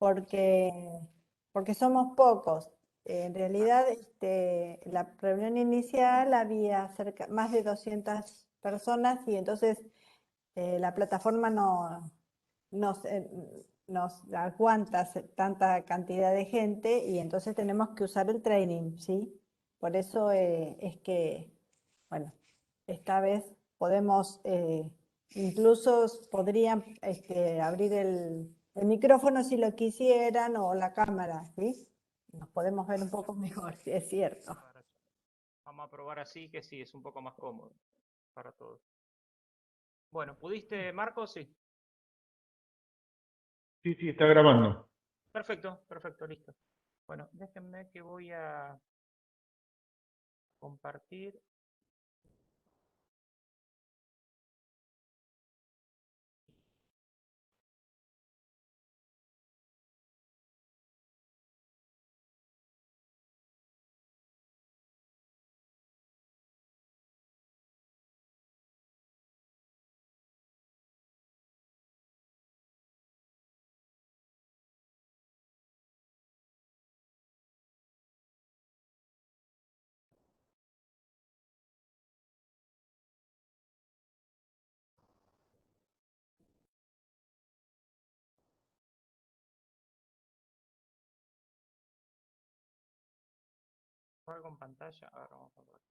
porque, porque somos pocos. En realidad, la reunión inicial había más de 200 personas y entonces la plataforma no nos, nos aguanta tanta cantidad de gente y entonces tenemos que usar el training, ¿sí? Por eso es que, bueno, esta vez podemos, incluso podrían abrir el micrófono si lo quisieran o la cámara, ¿sí? Nos podemos ver un poco mejor, sí, es cierto. Vamos a probar así, que sí, es un poco más cómodo para todos. Bueno, ¿pudiste, Marcos? Sí. Sí, sí, está grabando. Perfecto, perfecto, listo. Bueno, déjenme que voy a compartir. Algo en pantalla. A ver, vamos a ver.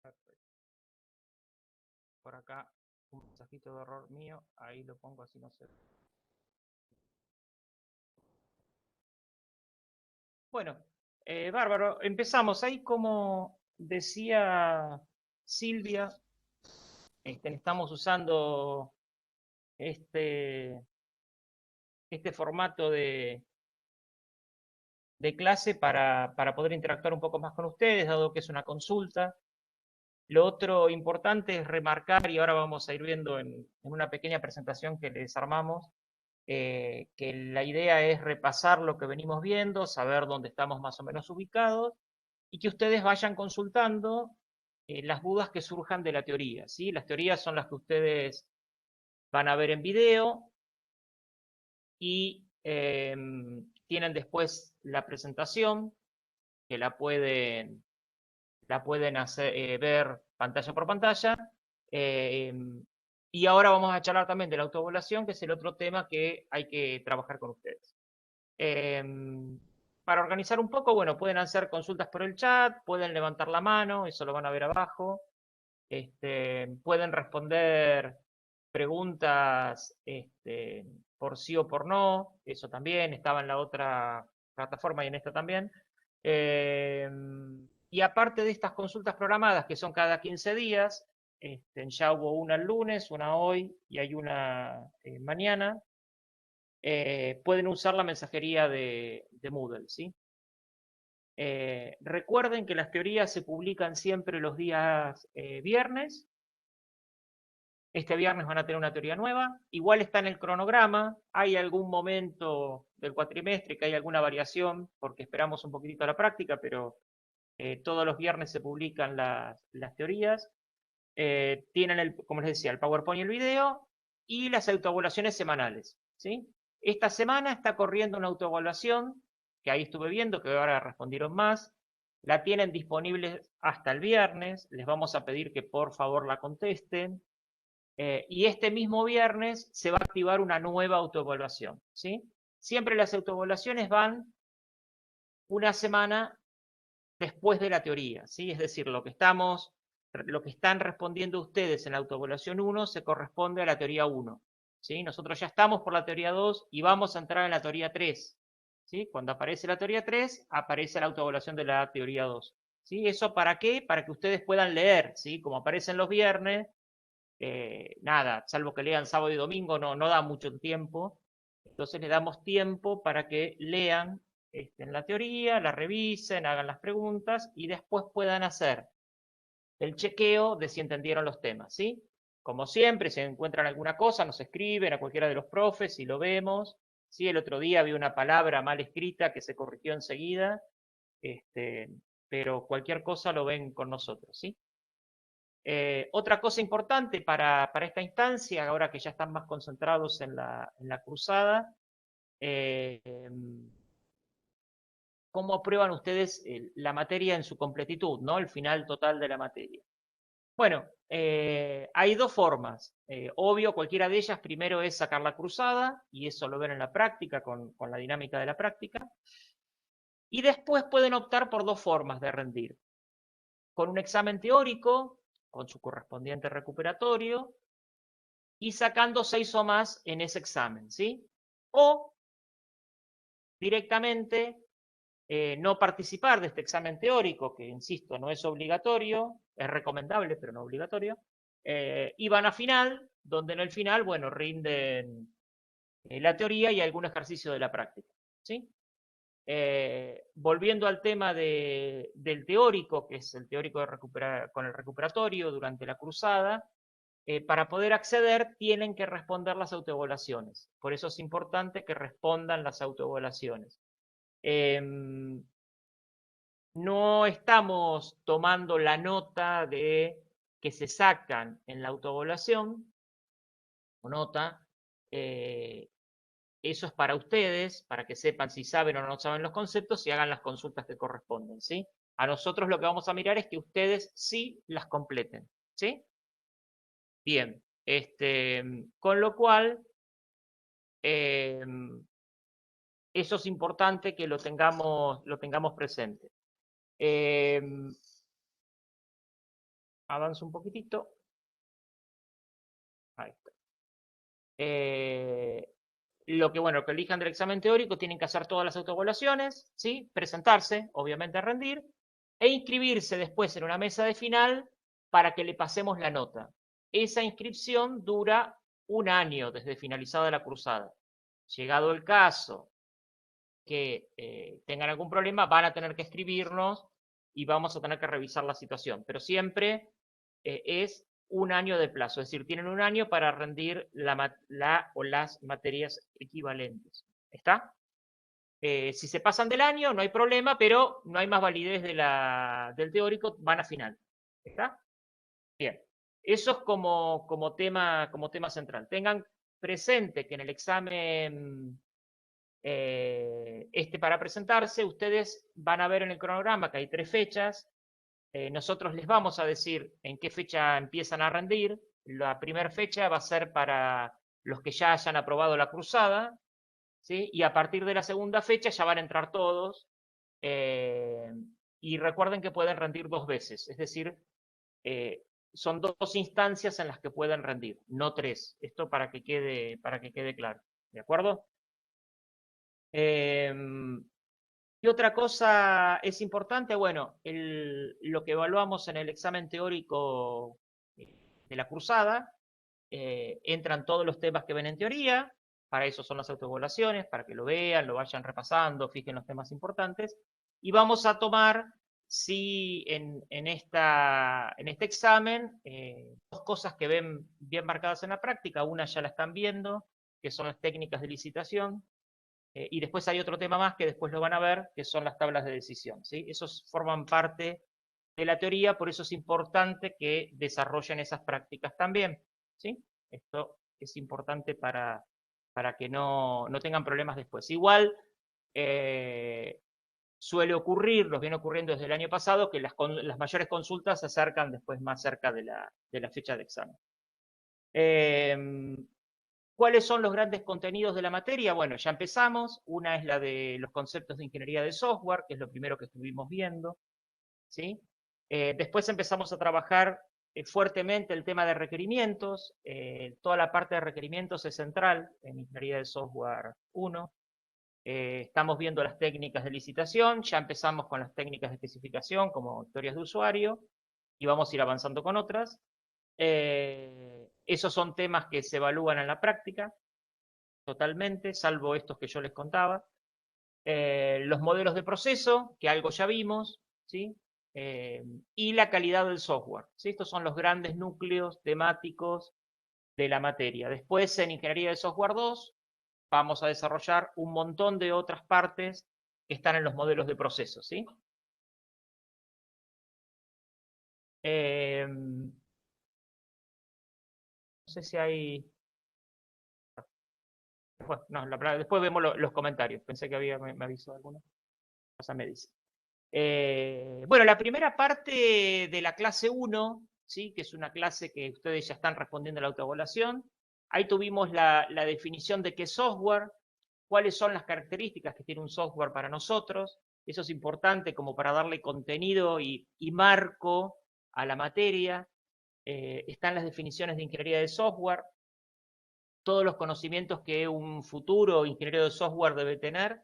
Perfecto. Por acá, un mensajito de error mío. Ahí lo pongo así no se ve. Bueno, bárbaro. Empezamos. Ahí como decía Silvia, estamos usando este, este formato de clase para poder interactuar un poco más con ustedes, dado que es una consulta. Lo otro importante es remarcar, y ahora vamos a ir viendo en una pequeña presentación que les armamos, que la idea es repasar lo que venimos viendo, saber dónde estamos más o menos ubicados, y que ustedes vayan consultando las dudas que surjan de la teoría, ¿sí? Las teorías son las que ustedes van a ver en video y tienen después la presentación que la pueden hacer, ver pantalla por pantalla. Y ahora vamos a charlar también de la autoevaluación, que es el otro tema que hay que trabajar con ustedes. Para organizar un poco, bueno, pueden hacer consultas por el chat, pueden levantar la mano, eso lo van a ver abajo. Pueden responder preguntas por sí o por no, eso también estaba en la otra plataforma y en esta también. Y aparte de estas consultas programadas, que son cada 15 días, ya hubo una el lunes, una hoy y hay una mañana, pueden usar la mensajería de Moodle, ¿sí? Recuerden que las teorías se publican siempre los días viernes. Este viernes van a tener una teoría nueva. Igual está en el cronograma. Hay algún momento del cuatrimestre que hay alguna variación porque esperamos un poquitito a la práctica, pero todos los viernes se publican las teorías. Tienen, como les decía, el PowerPoint y el video y las autoevaluaciones semanales, ¿sí? Esta semana está corriendo una autoevaluación que ahí estuve viendo, que ahora respondieron más. La tienen disponible hasta el viernes. Les vamos a pedir que por favor la contesten. Y este mismo viernes se va a activar una nueva autoevaluación, ¿sí? Siempre las autoevaluaciones van una semana después de la teoría, ¿sí? Es decir, lo que están respondiendo ustedes en la autoevaluación 1 se corresponde a la teoría 1, ¿sí? Nosotros ya estamos por la teoría 2 y vamos a entrar en la teoría 3, ¿sí? Cuando aparece la teoría 3, aparece la autoevaluación de la teoría 2, ¿sí? ¿Eso para qué? Para que ustedes puedan leer, ¿sí? Como aparecen los viernes, nada, salvo que lean sábado y domingo, no da mucho tiempo. Entonces le damos tiempo para que lean en la teoría, la revisen, hagan las preguntas y después puedan hacer el chequeo de si entendieron los temas, ¿sí? Como siempre, si encuentran alguna cosa, nos escriben a cualquiera de los profes y lo vemos. Sí, el otro día vi una palabra mal escrita que se corrigió enseguida, pero cualquier cosa lo ven con nosotros, ¿sí? Otra cosa importante para esta instancia, ahora que ya están más concentrados en la cruzada, eh, ¿cómo aprueban ustedes la materia en su completitud, ¿no? El final total de la materia. Bueno, hay dos formas. Obvio, cualquiera de ellas primero es sacar la cruzada, y eso lo ven en la práctica, con la dinámica de la práctica. Y después pueden optar por dos formas de rendir. Con un examen teórico, con su correspondiente recuperatorio, y sacando 6 o más en ese examen, ¿sí? O directamente no participar de este examen teórico, que insisto, no es obligatorio, es recomendable, pero no obligatorio, y van a final, donde en el final, bueno, rinden la teoría y algún ejercicio de la práctica, ¿sí? Volviendo al tema del teórico, que es el teórico con el recuperatorio durante la cruzada, para poder acceder tienen que responder las autoevaluaciones. Por eso es importante que respondan las autoevaluaciones. No estamos tomando la nota de que se sacan en la autoevaluación, o nota, eso es para ustedes, para que sepan si saben o no saben los conceptos y hagan las consultas que corresponden, ¿sí? A nosotros lo que vamos a mirar es que ustedes sí las completen, ¿sí? Bien, con lo cual, eso es importante que lo tengamos presente. Avanzo un poquitito. Ahí está. Bueno, que elijan del examen teórico, tienen que hacer todas las autoevaluaciones, ¿sí? Presentarse, obviamente a rendir, e inscribirse después en una mesa de final para que le pasemos la nota. Esa inscripción dura 1 año desde finalizada la cruzada. Llegado el caso que tengan algún problema, van a tener que escribirnos y vamos a tener que revisar la situación. Pero siempre es 1 año de plazo, es decir, tienen 1 año para rendir la o las materias equivalentes. ¿Está? Si se pasan del año, no hay problema, pero no hay más validez del teórico, van a final. ¿Está? Bien. Eso es como tema central. Tengan presente que en el examen para presentarse, ustedes van a ver en el cronograma que hay 3 fechas. Nosotros les vamos a decir en qué fecha empiezan a rendir. La primera fecha va a ser para los que ya hayan aprobado la cruzada, ¿sí? Y a partir de la segunda fecha ya van a entrar todos. Y recuerden que pueden rendir 2 veces, es decir, son 2 instancias en las que pueden rendir, no 3. Esto para que quede claro. ¿De acuerdo? ¿Qué otra cosa es importante? Bueno, lo que evaluamos en el examen teórico de la cruzada, entran todos los temas que ven en teoría, para eso son las autoevaluaciones, para que lo vean, lo vayan repasando, fijen los temas importantes, y vamos a tomar, si en este examen, 2 cosas que ven bien marcadas en la práctica, una ya la están viendo, que son las técnicas de licitación, y después hay otro tema más que después lo van a ver, que son las tablas de decisión, ¿sí? Esos forman parte de la teoría, por eso es importante que desarrollen esas prácticas también, ¿sí? Esto es importante para que no tengan problemas después. Igual, suele ocurrir, nos viene ocurriendo desde el año pasado, que las mayores consultas se acercan después más cerca de la fecha de examen. ¿Cuáles son los grandes contenidos de la materia? Bueno, ya empezamos. Una es la de los conceptos de ingeniería de software, que es lo primero que estuvimos viendo, ¿sí? Después empezamos a trabajar fuertemente el tema de requerimientos. Toda la parte de requerimientos es central en ingeniería de software 1. Estamos viendo las técnicas de licitación, ya empezamos con las técnicas de especificación como historias de usuario y vamos a ir avanzando con otras. Esos son temas que se evalúan en la práctica totalmente, salvo estos que yo les contaba. los modelos de proceso, que algo ya vimos, ¿sí? Y la calidad del software, ¿sí? Estos son los grandes núcleos temáticos de la materia. Después, en Ingeniería de Software 2, vamos a desarrollar un montón de otras partes que están en los modelos de proceso, ¿sí? No sé si hay... Bueno, no, después vemos los comentarios. Pensé que me avisó alguno. Cosa me dice. Bueno, la primera parte de la clase 1, ¿sí? Que es una clase que ustedes ya están respondiendo a la autoevaluación. Ahí tuvimos la definición de qué es software, cuáles son las características que tiene un software para nosotros. Eso es importante como para darle contenido y marco a la materia. Están las definiciones de ingeniería de software, todos los conocimientos que un futuro ingeniero de software debe tener.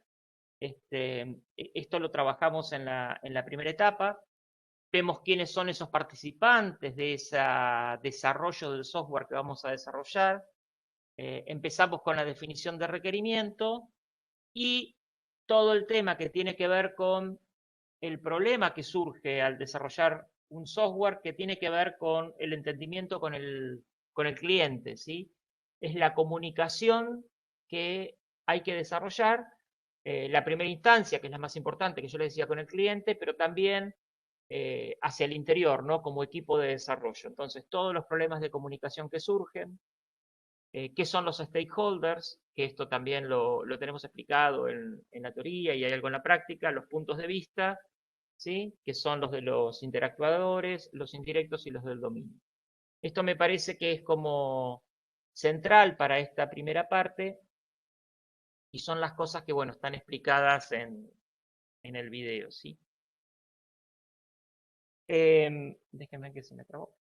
Esto lo trabajamos en la primera etapa. Vemos quiénes son esos participantes de ese desarrollo del software que vamos a desarrollar. Empezamos con la definición de requerimiento y todo el tema que tiene que ver con el problema que surge al desarrollar un software que tiene que ver con el entendimiento con el cliente, ¿sí? Es la comunicación que hay que desarrollar, la primera instancia, que es la más importante, que yo le decía con el cliente, pero también hacia el interior, ¿no? Como equipo de desarrollo. Entonces, todos los problemas de comunicación que surgen, qué son los stakeholders, que esto también lo tenemos explicado en la teoría y hay algo en la práctica, los puntos de vista, ¿sí? Que son los de los interactuadores, los indirectos y los del dominio. Esto me parece que es como central para esta primera parte y son las cosas que, bueno, están explicadas en el video, ¿sí? Déjenme que se me trabó.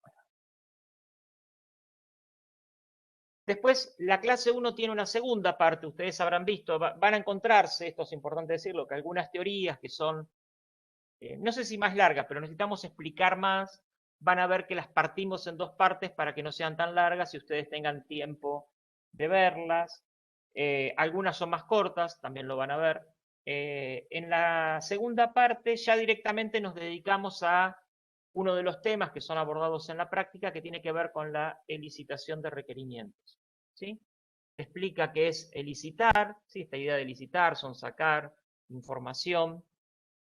Después, la clase 1 tiene una segunda parte, ustedes habrán visto, van a encontrarse, esto es importante decirlo, que algunas teorías que son, no sé si más largas, pero necesitamos explicar más, van a ver que las partimos en dos partes para que no sean tan largas y ustedes tengan tiempo de verlas. Algunas son más cortas, también lo van a ver. En la segunda parte ya directamente nos dedicamos a uno de los temas que son abordados en la práctica que tiene que ver con la elicitación de requerimientos, ¿sí? Explica qué es elicitar, ¿sí? Esta idea de elicitar son sacar información.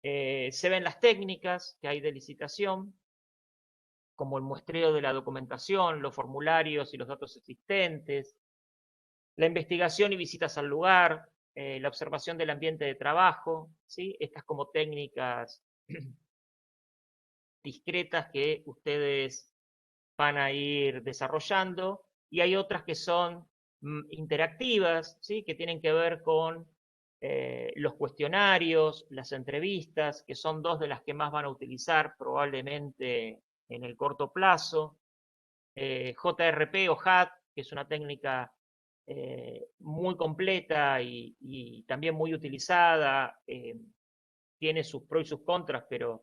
Se ven las técnicas que hay de licitación, como el muestreo de la documentación, los formularios y los datos existentes, la investigación y visitas al lugar, la observación del ambiente de trabajo, ¿sí? Estas como técnicas discretas que ustedes van a ir desarrollando y hay otras que son interactivas, ¿sí? Que tienen que ver con los cuestionarios, las entrevistas, que son dos de las que más van a utilizar probablemente en el corto plazo. JRP o HAT, que es una técnica muy completa y también muy utilizada, tiene sus pros y sus contras, pero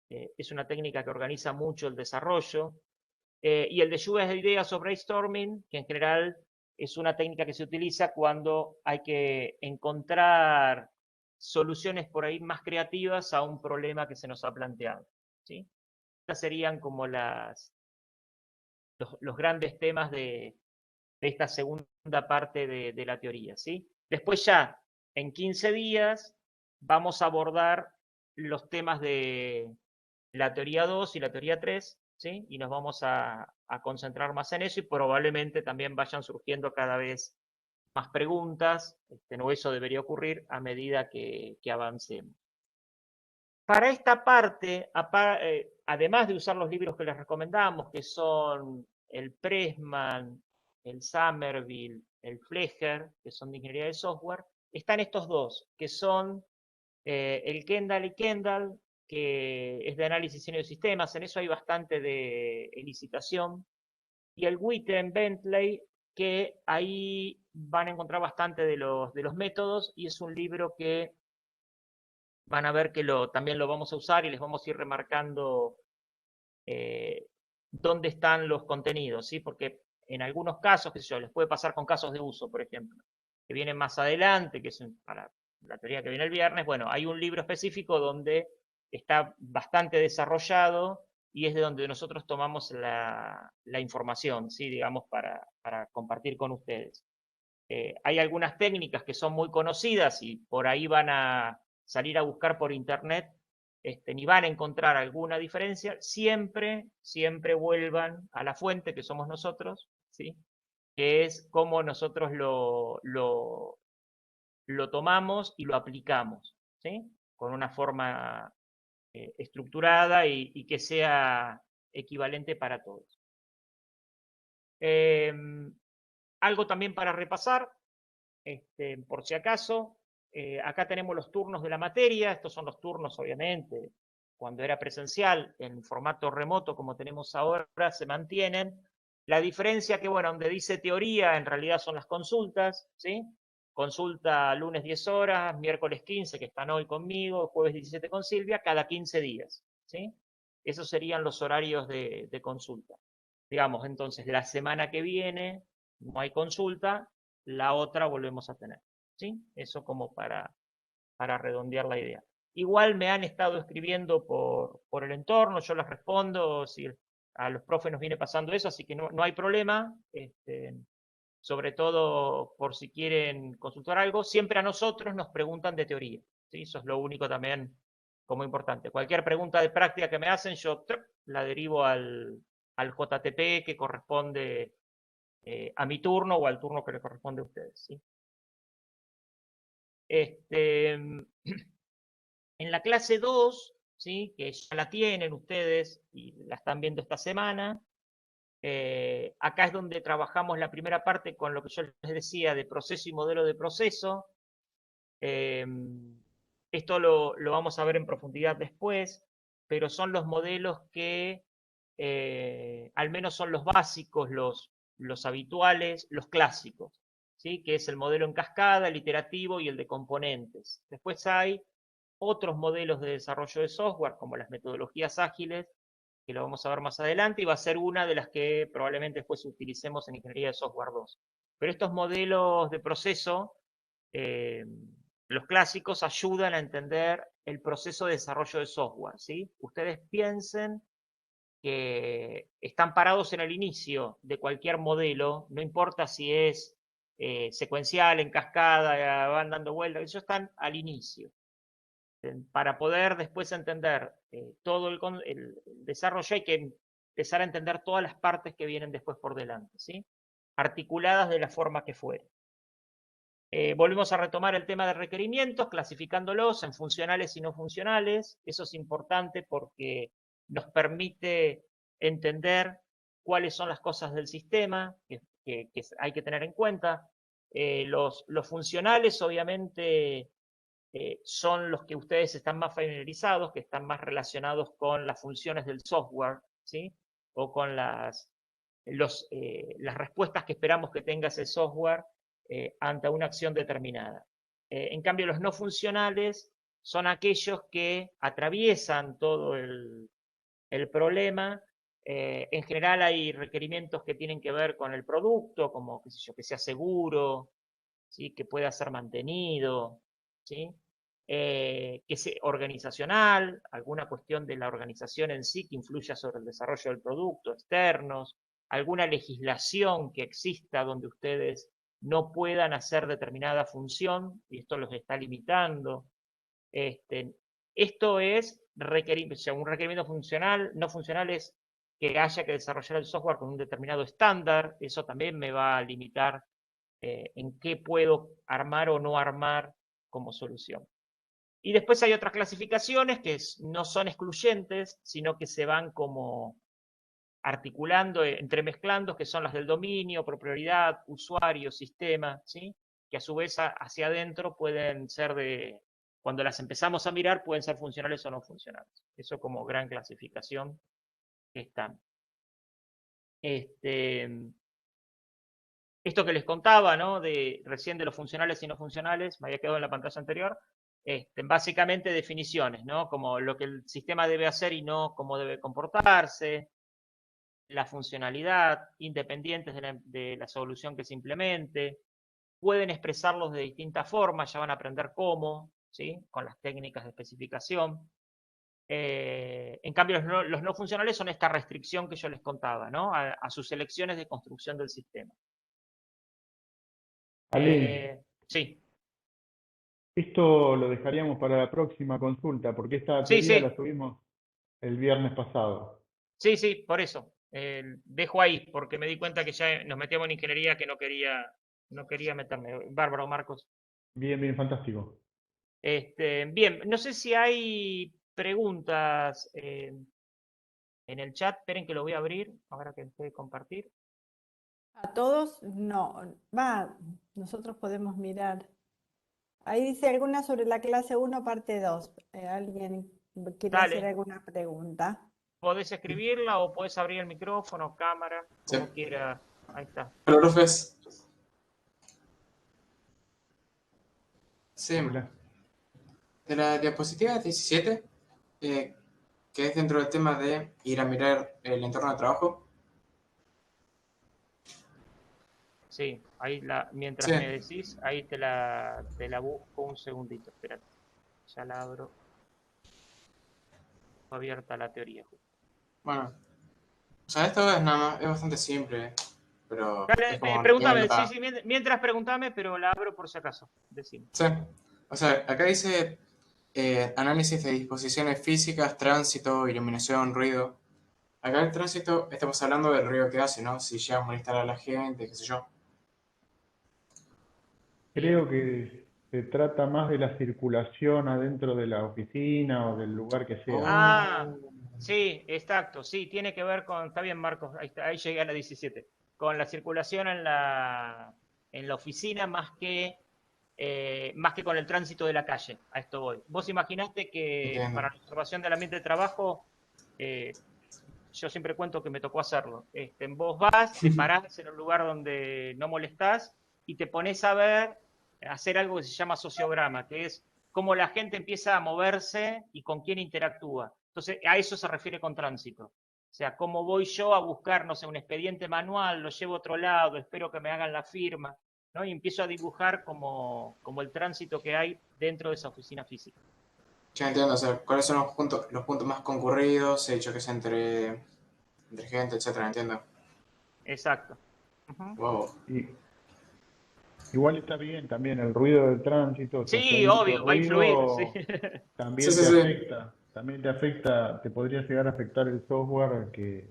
es una técnica que organiza mucho el desarrollo. Y el de lluvias de ideas o brainstorming, que en general es una técnica que se utiliza cuando hay que encontrar soluciones por ahí más creativas a un problema que se nos ha planteado, ¿sí? Estas serían como los grandes temas de esta segunda parte de la teoría, ¿sí? Después ya, en 15 días, vamos a abordar los temas de la teoría 2 y la teoría 3, ¿sí? Y nos vamos a concentrar más en eso y probablemente también vayan surgiendo cada vez más preguntas, no, eso debería ocurrir a medida que avancemos. Para esta parte, además de usar los libros que les recomendamos, que son el Pressman, el Somerville, el Flecher, que son de ingeniería de software, están estos dos, que son el Kendall y Kendall, que es de análisis de sistemas, en eso hay bastante de elicitación, y el Witten Bentley, que ahí van a encontrar bastante de los métodos, y es un libro que van a ver que también lo vamos a usar y les vamos a ir remarcando dónde están los contenidos, ¿sí? Porque en algunos casos, qué sé yo, les puede pasar con casos de uso, por ejemplo, que vienen más adelante, que es para la teoría que viene el viernes, bueno, hay un libro específico donde está bastante desarrollado y es de donde nosotros tomamos la información, ¿sí? Digamos, para compartir con ustedes. Hay algunas técnicas que son muy conocidas y por ahí van a salir a buscar por internet, ni van a encontrar alguna diferencia. Siempre, siempre vuelvan a la fuente que somos nosotros, ¿sí? Que es cómo nosotros lo tomamos y lo aplicamos, ¿sí? Con una forma estructurada y que sea equivalente para todos. Algo también para repasar, por si acaso, acá tenemos los turnos de la materia, estos son los turnos obviamente, cuando era presencial, en formato remoto como tenemos ahora, se mantienen. La diferencia que, bueno, donde dice teoría, en realidad son las consultas, ¿sí? Consulta lunes 10 horas, miércoles 15, que están hoy conmigo, jueves 17 con Silvia, cada 15 días, ¿sí? Esos serían los horarios de consulta. Digamos, entonces, la semana que viene no hay consulta, la otra volvemos a tener, ¿sí? Eso como para redondear la idea. Igual me han estado escribiendo por el entorno, yo les respondo, si a los profes nos viene pasando eso, así que no hay problema, sobre todo por si quieren consultar algo, siempre a nosotros nos preguntan de teoría, ¿sí? Eso es lo único también como importante. Cualquier pregunta de práctica que me hacen, yo la derivo al JTP que corresponde a mi turno o al turno que le corresponde a ustedes, ¿sí? En la clase 2, ¿sí? Que ya la tienen ustedes y la están viendo esta semana, acá es donde trabajamos la primera parte con lo que yo les decía de proceso y modelo de proceso. Esto lo vamos a ver en profundidad después, pero son los modelos que al menos son los básicos, los habituales, los clásicos, ¿sí? Que es el modelo en cascada, el iterativo y el de componentes. Después hay otros modelos de desarrollo de software, como las metodologías ágiles, que lo vamos a ver más adelante, y va a ser una de las que probablemente después utilicemos en Ingeniería de Software 2. Pero estos modelos de proceso, los clásicos, ayudan a entender el proceso de desarrollo de software, ¿sí? Ustedes piensen que están parados en el inicio de cualquier modelo, no importa si es secuencial, en cascada, van dando vueltas, ellos están al inicio. Para poder después entender todo el desarrollo hay que empezar a entender todas las partes que vienen después por delante, ¿sí? Articuladas de la forma que fuere. Volvemos a retomar el tema de requerimientos, clasificándolos en funcionales y no funcionales. Eso es importante porque nos permite entender cuáles son las cosas del sistema que hay que tener en cuenta. Los funcionales, obviamente, son los que ustedes están más familiarizados, que están más relacionados con las funciones del software, ¿sí? O con las respuestas que esperamos que tenga ese software ante una acción determinada. En cambio, los no funcionales son aquellos que atraviesan todo el problema. En general hay requerimientos que tienen que ver con el producto, como qué sé yo, que sea seguro, ¿sí? Que pueda ser mantenido, ¿sí? Que sea organizacional, alguna cuestión de la organización en sí que influya sobre el desarrollo del producto, externos, alguna legislación que exista donde ustedes no puedan hacer determinada función y esto los está limitando. Esto es un requerimiento funcional, no funcional es que haya que desarrollar el software con un determinado estándar, eso también me va a limitar en qué puedo armar o no armar como solución. Y después hay otras clasificaciones que no son excluyentes, sino que se van como articulando, entremezclando, que son las del dominio, propiedad, usuario, sistema, ¿sí? Que a su vez hacia adentro pueden ser cuando las empezamos a mirar, pueden ser funcionales o no funcionales. Eso como gran clasificación que están. Esto que les contaba, ¿no? Recién de los funcionales y no funcionales, me había quedado en la pantalla anterior, básicamente definiciones, ¿no? Como lo que el sistema debe hacer y no cómo debe comportarse, la funcionalidad, independientes de la solución que se implemente, pueden expresarlos de distintas formas, ya van a aprender cómo, ¿sí? Con las técnicas de especificación. En cambio, los no funcionales son esta restricción que yo les contaba, ¿no? A sus elecciones de construcción del sistema. Ale, Sí, esto lo dejaríamos para la próxima consulta, porque esta sí, teoría la sí, subimos el viernes pasado. sí, sí, por eso. Dejo ahí, porque me di cuenta que ya nos metíamos en ingeniería que no quería meterme. Bárbaro, Marcos. Bien, bien, fantástico. Bien, no sé si hay preguntas en el chat. Esperen que lo voy a abrir, ahora que estoy de compartir. A todos, no. Va, nosotros podemos mirar. Ahí dice alguna sobre la clase 1, parte 2. ¿Alguien quiere hacer Dale, alguna pregunta? podés escribirla o podés abrir el micrófono, cámara, Sí. como quiera. Ahí está. Hola, profes. Sí, Hola. de la diapositiva 17, que es dentro del tema de ir a mirar el entorno de trabajo. Sí, ahí mientras Sí, me decís, ahí te la busco un segundito. Espérate. Ya la abro. Está abierta la teoría. bueno. O sea, esto es nada más, es bastante simple, pero Dale, es como pregúntame, sí, sí, mientras pregúntame, pero la abro por si acaso. Decime. Sí. O sea, acá dice análisis de disposiciones físicas, tránsito, iluminación, ruido. Acá el tránsito, estamos hablando del ruido que hace, ¿no? Si llega a molestar a la gente, qué sé yo. Creo que se trata más de la circulación adentro de la oficina o del lugar que sea. Ah, sí, exacto, sí, tiene que ver con, está bien Marcos, ahí llegué a la 17, con la circulación en la oficina más que con el tránsito de la calle, a esto voy. Vos imaginaste que Entiendo. para la observación del ambiente de trabajo, yo siempre cuento que me tocó hacerlo. Vos vas, te parás en un lugar donde no molestás y te pones a ver, hacer algo que se llama sociograma, que es cómo la gente empieza a moverse y con quién interactúa. Entonces, a eso se refiere con tránsito. O sea, cómo voy yo a buscar, no sé, un expediente manual, lo llevo a otro lado, espero que me hagan la firma, ¿no? Y empiezo a dibujar como el tránsito que hay dentro de esa oficina física. Ya entiendo, o sea, cuáles son los puntos más concurridos, he dicho que es entre gente, etcétera, entiendo. Exacto. Ujú. Wow. Y igual está bien también el ruido del tránsito, o sea, si hay Sí, mucho obvio, va a influir, sí. ruido, Sí, sí, sí. también te afecta, te podría llegar a afectar el software que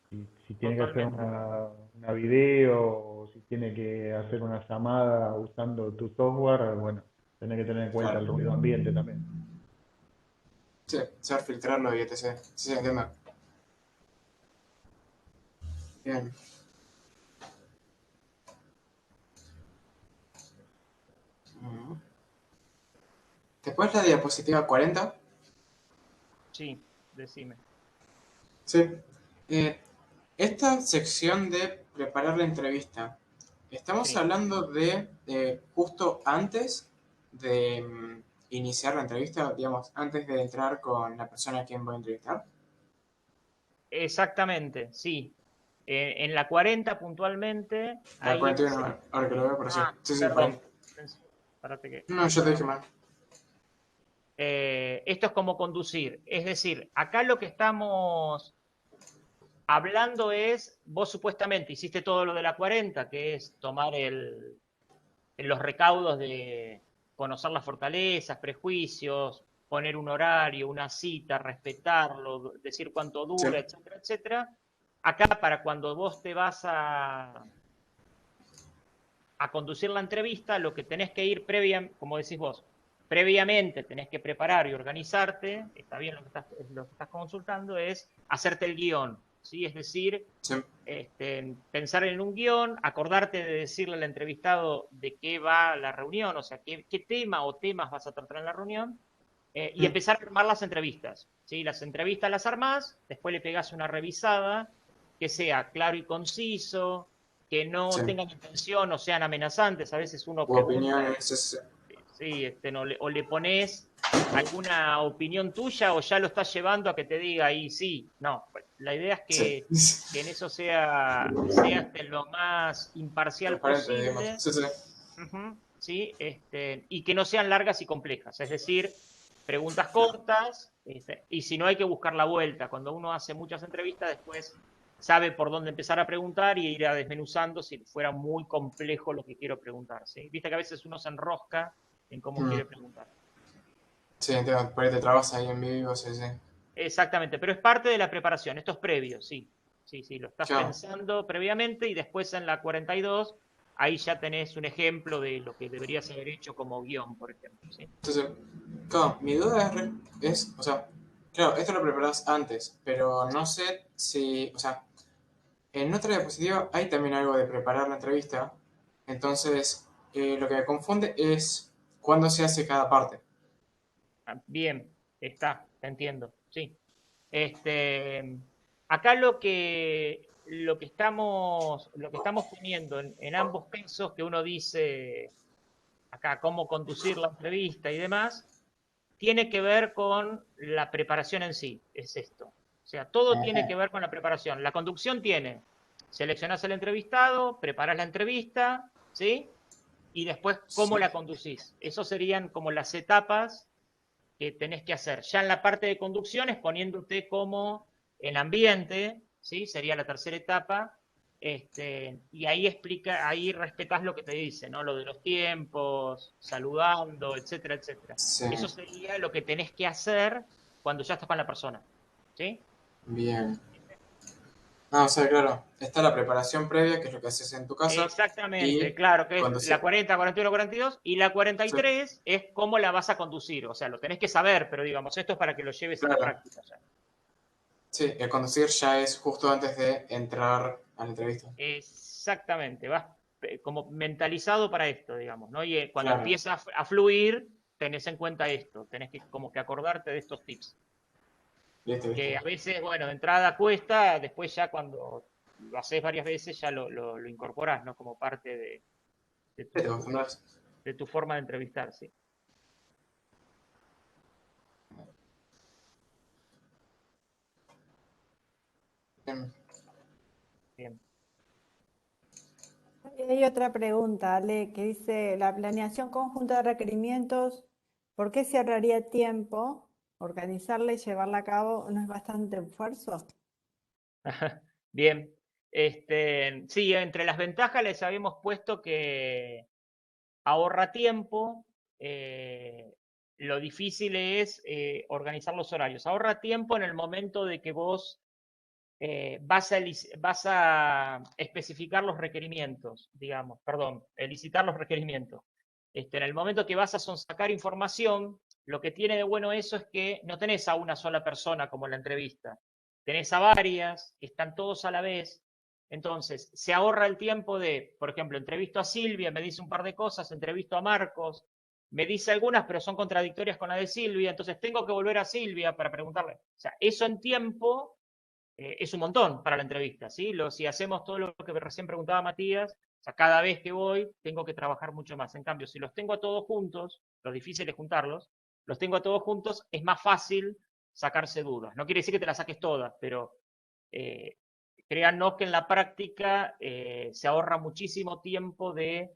si tiene que hacer Totalmente. una video o si tiene que hacer una llamada usando tu software, bueno, tenés que tener en cuenta el Claro. ruido ambiente también. Sí, saber filtrarlo y etc. Sí, sí, entiendo. Bien. Ujú. Después la diapositiva 40. Sí, decime. Sí. Eh, esta sección de preparar la entrevista. Estamos Sí, hablando de justo antes de iniciar la entrevista, digamos, antes de entrar con la persona a quien voy a entrevistar. exactamente, sí. En la 40 puntualmente, La ahí se... 41, ahora que lo veo, pero sí. Ah, Sí, sí, perdón. 40. Espérate que No, yo te dije estaba... mal. Esto es como conducir. Es decir, acá lo que estamos hablando es, vos supuestamente hiciste todo lo de la 40, que es tomar los recaudos de conocer las fortalezas, prejuicios, poner un horario, una cita, respetarlo, decir cuánto Sí, dura, etcétera, etcétera. Acá, para cuando vos te vas a conducir la entrevista, lo que tenés que ir como decís vos, previamente tenés que preparar y organizarte, está bien lo que estás consultando, es hacerte el guión, ¿sí? Es decir, sí, pensar en un guión, acordarte de decirle al entrevistado de qué va la reunión, o sea, qué tema o temas vas a tratar en la reunión, y mm, empezar a armar las entrevistas. ¿Sí? Las entrevistas las armás, después le pegás una revisada, que sea claro y conciso, que sí. no tengan intención o sean amenazantes. A veces uno U pregunta, opiniones, sí, o le pones alguna opinión tuya o ya lo estás llevando a que te diga ahí sí? No, la idea es que, Sí. que en eso sea lo más imparcial Transparente, digamos. posible. Sí, sí. Ujú, ¿sí? Y que no sean largas y complejas, es decir, preguntas cortas, y si no hay que buscar la vuelta. Cuando uno hace muchas entrevistas, después sabe por dónde empezar a preguntar y ir a desmenuzando si fuera muy complejo lo que quiero preguntar. ¿Sí? Viste que a veces uno se enrosca en cómo Mm. quiere preguntar. Sí, entiendo. Por ahí te trabas ahí en vivo, sí, sí. Exactamente, pero es parte de la preparación, esto es previo, sí. Sí, sí, lo estás Claro. pensando previamente y después en la 42, ahí ya tenés un ejemplo de lo que deberías haber hecho como guión, por ejemplo. ¿Sí? Entonces, claro, mi duda o sea, claro, esto lo preparas antes, pero no Sí. sé si, o sea, en otra diapositiva hay también algo de preparar la entrevista, entonces lo que me confunde es cuándo se hace cada parte. Ah, bien, te entiendo, sí. Este, acá lo que estamos poniendo en ambos casos, que uno dice acá cómo conducir la entrevista y demás, tiene que ver con la preparación en sí, es esto. O sea, todo tiene Ajá. que ver con la preparación. La conducción seleccionás el entrevistado, preparás la entrevista, ¿sí? Y después cómo Sí. la conducís. Eso serían como las etapas que tenés que hacer. Ya en la parte de conducción es poniéndote como en ambiente, ¿sí? Sería la tercera etapa. Y ahí respetás lo que te dice, ¿no? Lo de los tiempos, saludando, etcétera, etcétera. Sí, Eso sería lo que tenés que hacer cuando ya estás con la persona, ¿sí? bien. Ah, o sea, claro, está la preparación previa, que es lo que haces en tu casa, Exactamente, y claro, que es cuando la se... 40, 41, 42, y la Sí, 43 es cómo la vas a conducir, o sea, lo tenés que saber, pero digamos, esto es para que lo lleves a la claro. práctica ya. Sí, el conducir ya es justo antes de entrar a la entrevista. Exactamente, vas como mentalizado para esto, digamos, ¿no? Y cuando Claro, empieza a fluir, tenés en cuenta esto, tenés que como que acordarte de estos tips, listo, listo. que a veces, bueno, de entrada cuesta, después ya cuando lo haces varias veces ya lo incorporás, ¿no? Como parte de Sí, te tu, acostumbras. de tu forma de entrevistar, sí. Bien. Bien. Hay otra pregunta, Ale, que dice, la planeación conjunta de requerimientos, ¿por qué se ahorraría tiempo? Organizarla y llevarla a cabo no es bastante esfuerzo. Bien. Sí, entre las ventajas les habíamos puesto que ahorra tiempo. Lo difícil es organizar los horarios. Ahorra tiempo en el momento de que vos vas a especificar los requerimientos, digamos, perdón, licitar los requerimientos. En el momento que vas a sacar información, lo que tiene de bueno eso es que no tenés a una sola persona como en la entrevista, tenés a varias, que están todos a la vez. Entonces, se ahorra el tiempo de, por ejemplo, entrevisto a Silvia, me dice un par de cosas, entrevisto a Marcos, me dice algunas, pero son contradictorias con la de Silvia, entonces tengo que volver a Silvia para preguntarle. O sea, eso en tiempo es un montón para la entrevista, ¿sí? Si hacemos todo lo que recién preguntaba Matías, o sea, cada vez que voy tengo que trabajar mucho más. En cambio, si los tengo a todos juntos, lo difícil es juntarlos, los tengo a todos juntos, es más fácil sacarse dudas. No quiere decir que te las saques todas, pero eh, créannos que en la práctica se ahorra muchísimo tiempo de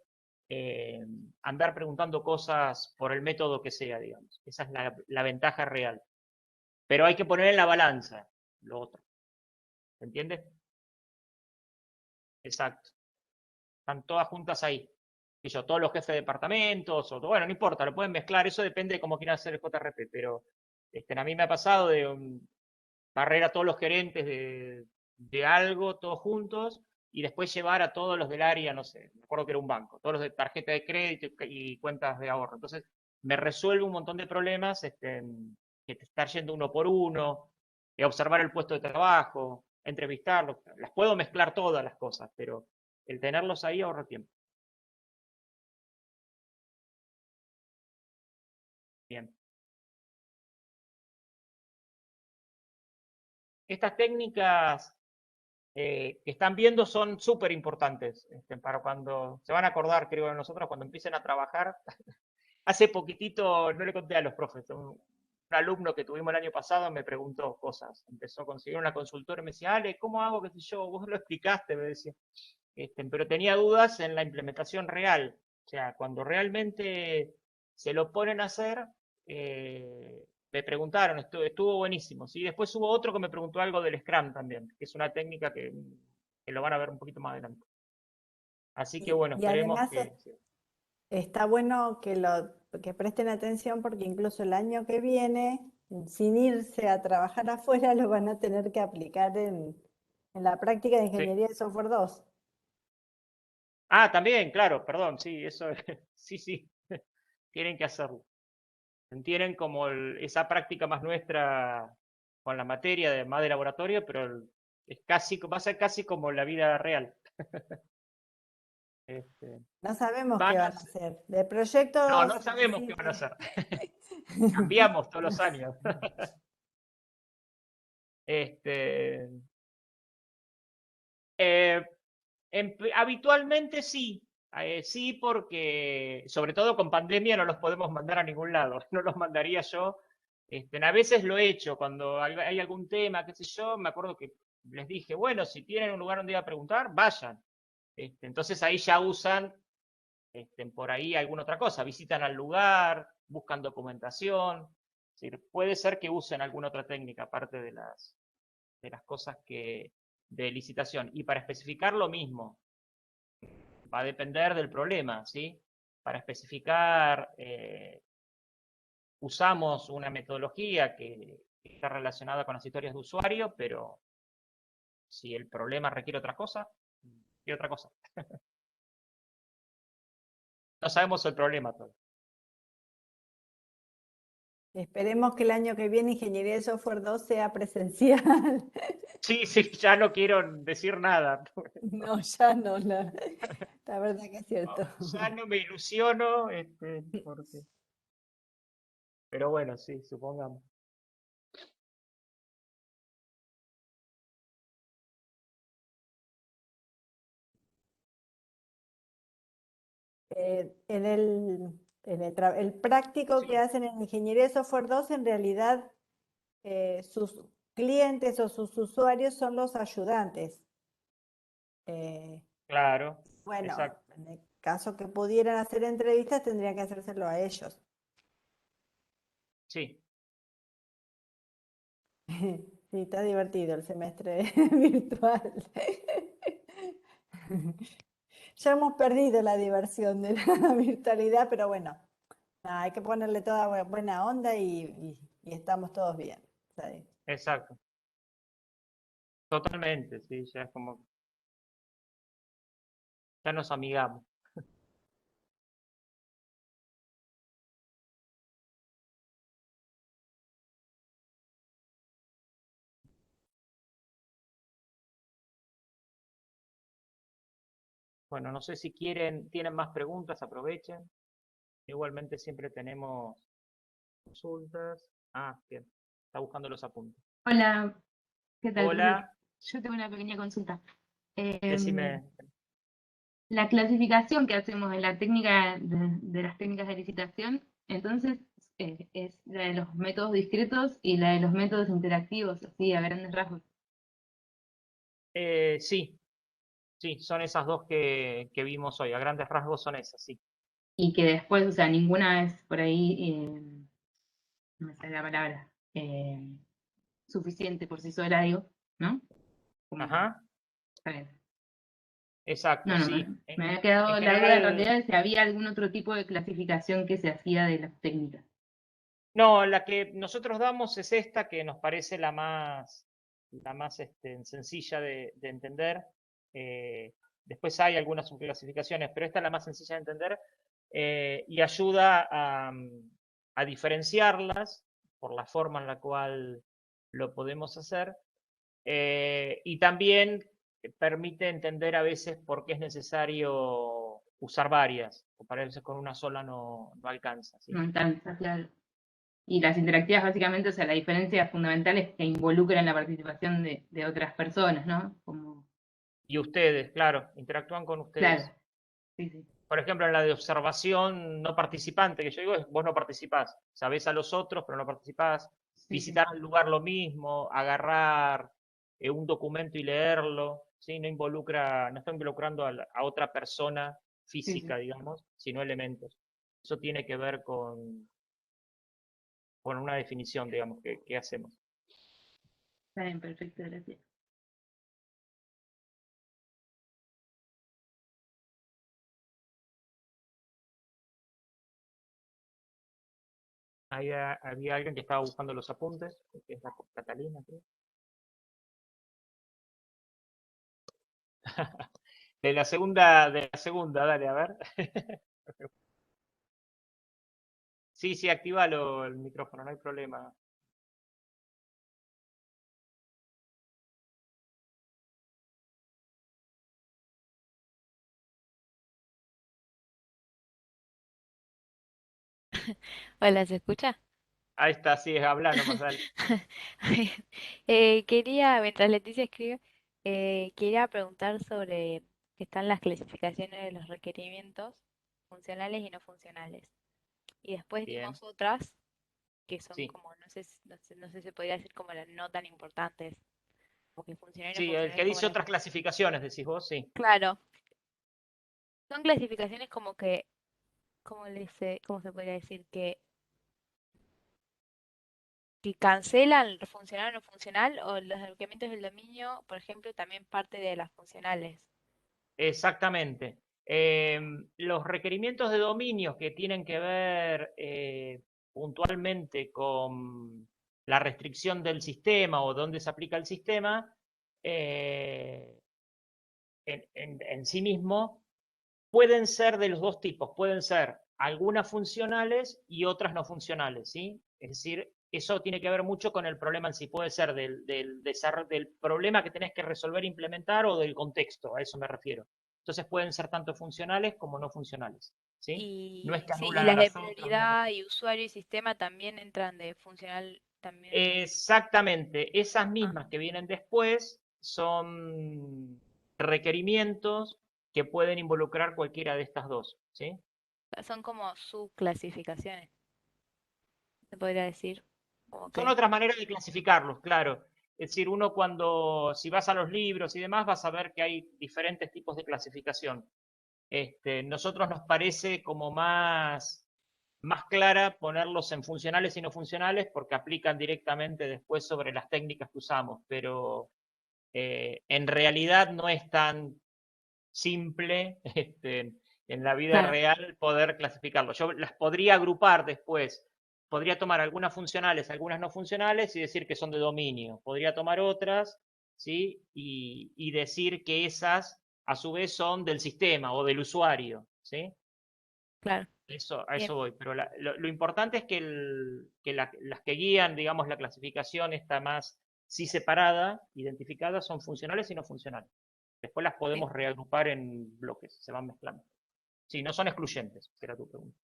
eh, andar preguntando cosas por el método que sea, digamos. Esa es la ventaja real. Pero hay que poner en la balanza lo otro. ¿Se entiende? Exacto. Están todas juntas ahí. Y yo, todos los jefes de departamentos, bueno, no importa, lo pueden mezclar, eso depende de cómo quieran hacer el JRP, pero a mí me ha pasado de barrer a todos los gerentes de algo, todos juntos, y después llevar a todos los del área, no sé, me acuerdo que era un banco, todos los de tarjeta de crédito y cuentas de ahorro. Entonces, me resuelve un montón de problemas que te estar yendo uno por uno, observar el puesto de trabajo, entrevistarlos. Las puedo mezclar todas las cosas, pero el tenerlos ahí ahorra tiempo. Bien. Estas técnicas que están viendo son súper importantes para cuando se van a acordar, creo, de nosotros, cuando empiecen a trabajar. Hace poquitito, no le conté a los profes, un alumno que tuvimos el año pasado me preguntó cosas. Empezó a conseguir una consultora y me decía, Ale, ¿cómo hago? ¿Qué sé yo? Vos lo explicaste, me decía. Pero tenía dudas en la implementación real. O sea, cuando realmente se lo ponen a hacer, me preguntaron, estuvo buenísimo. ¿Sí? Después hubo otro que me preguntó algo del Scrum también, que es una técnica que lo van a ver un poquito más adelante. Así que bueno, Y esperemos además que... sí. está bueno que presten atención porque incluso el año que viene, sin irse a trabajar afuera, lo van a tener que aplicar en la práctica de Sí. Ingeniería de Software 2. Ah, también, claro, perdón, sí, eso, sí, sí, tienen que hacerlo. Tienen como esa práctica más nuestra con la materia más de laboratorio, pero va a ser casi como la vida real. Este, No sabemos qué van a van a ser- hacer. De proyectos, no sabemos qué sí. van a hacer. Cambiamos todos los años. Este, eh, habitualmente sí, sí, porque sobre todo con pandemia no los podemos mandar a ningún lado, no los mandaría yo. A veces lo he hecho cuando hay algún tema, qué sé yo, me acuerdo que les dije, bueno, si tienen un lugar donde ir a preguntar, vayan. Entonces ahí ya usan por ahí alguna otra cosa, visitan al lugar, buscan documentación. Es decir, puede ser que usen alguna otra técnica aparte de las cosas de licitación. Y para especificar lo mismo, va a depender del problema, ¿sí? Para especificar, usamos una metodología que está relacionada con las historias de usuario, pero si el problema requiere otra cosa, requiere otra cosa. No sabemos el problema todavía. Esperemos que el año que viene Ingeniería de Software 2 sea presencial. Sí, sí, ya no quiero decir nada. No, ya no, la verdad que es cierto. Ya no me ilusiono, pero bueno, sí, supongamos. El práctico que Sí, hacen en Ingeniería de Software 2, en realidad sus clientes o sus usuarios son los ayudantes. Eh, claro, bueno, exacto. en el caso que pudieran hacer entrevistas, tendrían que hacérselo a ellos. Sí, Sí, está divertido el semestre virtual. Ya hemos perdido la diversión de la virtualidad, pero bueno, nada, hay que ponerle toda buena onda y estamos todos bien. ¿Sí? exacto. Totalmente, sí, ya es como, ya nos amigamos. Bueno, no sé si tienen más preguntas, aprovechen. Igualmente siempre tenemos consultas. Ah, bien, está buscando los apuntes. Hola, ¿qué tal, profe? Hola, Yo tengo una pequeña consulta. Em, decime. la clasificación que hacemos en la técnica de las técnicas de licitación, entonces es la de los métodos discretos y la de los métodos interactivos, así a grandes rasgos. Sí, sí, son esas dos que vimos hoy. A grandes rasgos son esas, sí. Y que después, o sea, ninguna es por ahí, no me sale la palabra, suficiente por sí sola, digo, ¿no? Como, Ajá, está bien. exacto, No, no, sí. me había En quedado la duda en general, realidad de si había algún otro tipo de clasificación que se hacía de las técnicas. no, la que nosotros damos es esta que nos parece la más sencilla de entender. Después hay algunas subclasificaciones, pero esta es la más sencilla de entender y ayuda a diferenciarlas por la forma en la cual lo podemos hacer y también permite entender a veces por qué es necesario usar varias, porque a veces con una sola no alcanza, ¿sí? No alcanza, claro. Y las interactivas básicamente, o sea, la diferencia fundamental es que involucran la participación de otras personas, ¿no? Como, Y ustedes, claro, interactúan con claro, ustedes. sí, sí. Por ejemplo, en la de observación no participante, que yo digo, vos no participás. Sabés a los otros, pero no participás. Sí, Visitar el lugar lo mismo, agarrar un documento y leerlo, ¿sí? No está involucrando a otra persona sí, física, digamos, sino elementos. Eso tiene que ver con una definición, digamos, que hacemos. Está bien, perfecto, gracias. Había alguien que estaba buscando los apuntes, que es la Catalina, creo. De la segunda, dale, a ver. Sí, sí, actívalo el micrófono, no hay problema. Hola, ¿se escucha? Ahí está, sí, habla nomás, dale. Bien. Mientras Leticia escribe, quería preguntar sobre que están las clasificaciones de los requerimientos funcionales y no funcionales. Y después Bien, dimos otras que son sí. como, no sé si se podría decir como las no tan importantes, porque funcionales y no Sí, el que funcionales como dice las... otras clasificaciones, decís vos, sí. Claro, son clasificaciones como que, ¿cómo se podría decir? Que cancelan lo funcional o no funcional, o los requerimientos del dominio, por ejemplo, también parte de las funcionales. Exactamente. Los requerimientos de dominios que tienen que ver puntualmente con la restricción del sistema o dónde se aplica el sistema, eh, en sí mismo, pueden ser de los dos tipos. Pueden ser algunas funcionales y otras no funcionales, ¿sí? Es decir, eso tiene que ver mucho con el problema en sí. Puede ser del problema que tenés que resolver, implementar o del contexto, a eso me refiero. Entonces pueden ser tanto funcionales como no funcionales, ¿sí? No es Y que sí, y anulan a las de las otras. prioridad y usuario y sistema también entran de funcional también. Exactamente, esas Ah, mismas que vienen después son requerimientos que pueden involucrar cualquiera de estas dos, ¿sí? son como subclasificaciones, se podría decir. Como Son que, otras maneras de clasificarlos, claro. Es decir, si vas a los libros y demás, vas a ver que hay diferentes tipos de clasificación. Nosotros nos parece como más clara ponerlos en funcionales y no funcionales porque aplican directamente después sobre las técnicas que usamos, pero en realidad no es tan simple en la vida claro, real poder clasificarlo. Yo las podría agrupar después. Podría tomar algunas funcionales, algunas no funcionales y decir que son de dominio. Podría tomar otras, ¿sí? Y decir que esas a su vez son del sistema o del usuario, ¿sí? claro. A Bien, eso voy. Pero lo importante es que las que guían, digamos, la clasificación está más sí separada, identificada, son funcionales y no funcionales. Después las bien, podemos reagrupar en bloques, se van mezclando. Sí, no son excluyentes, que era tu pregunta.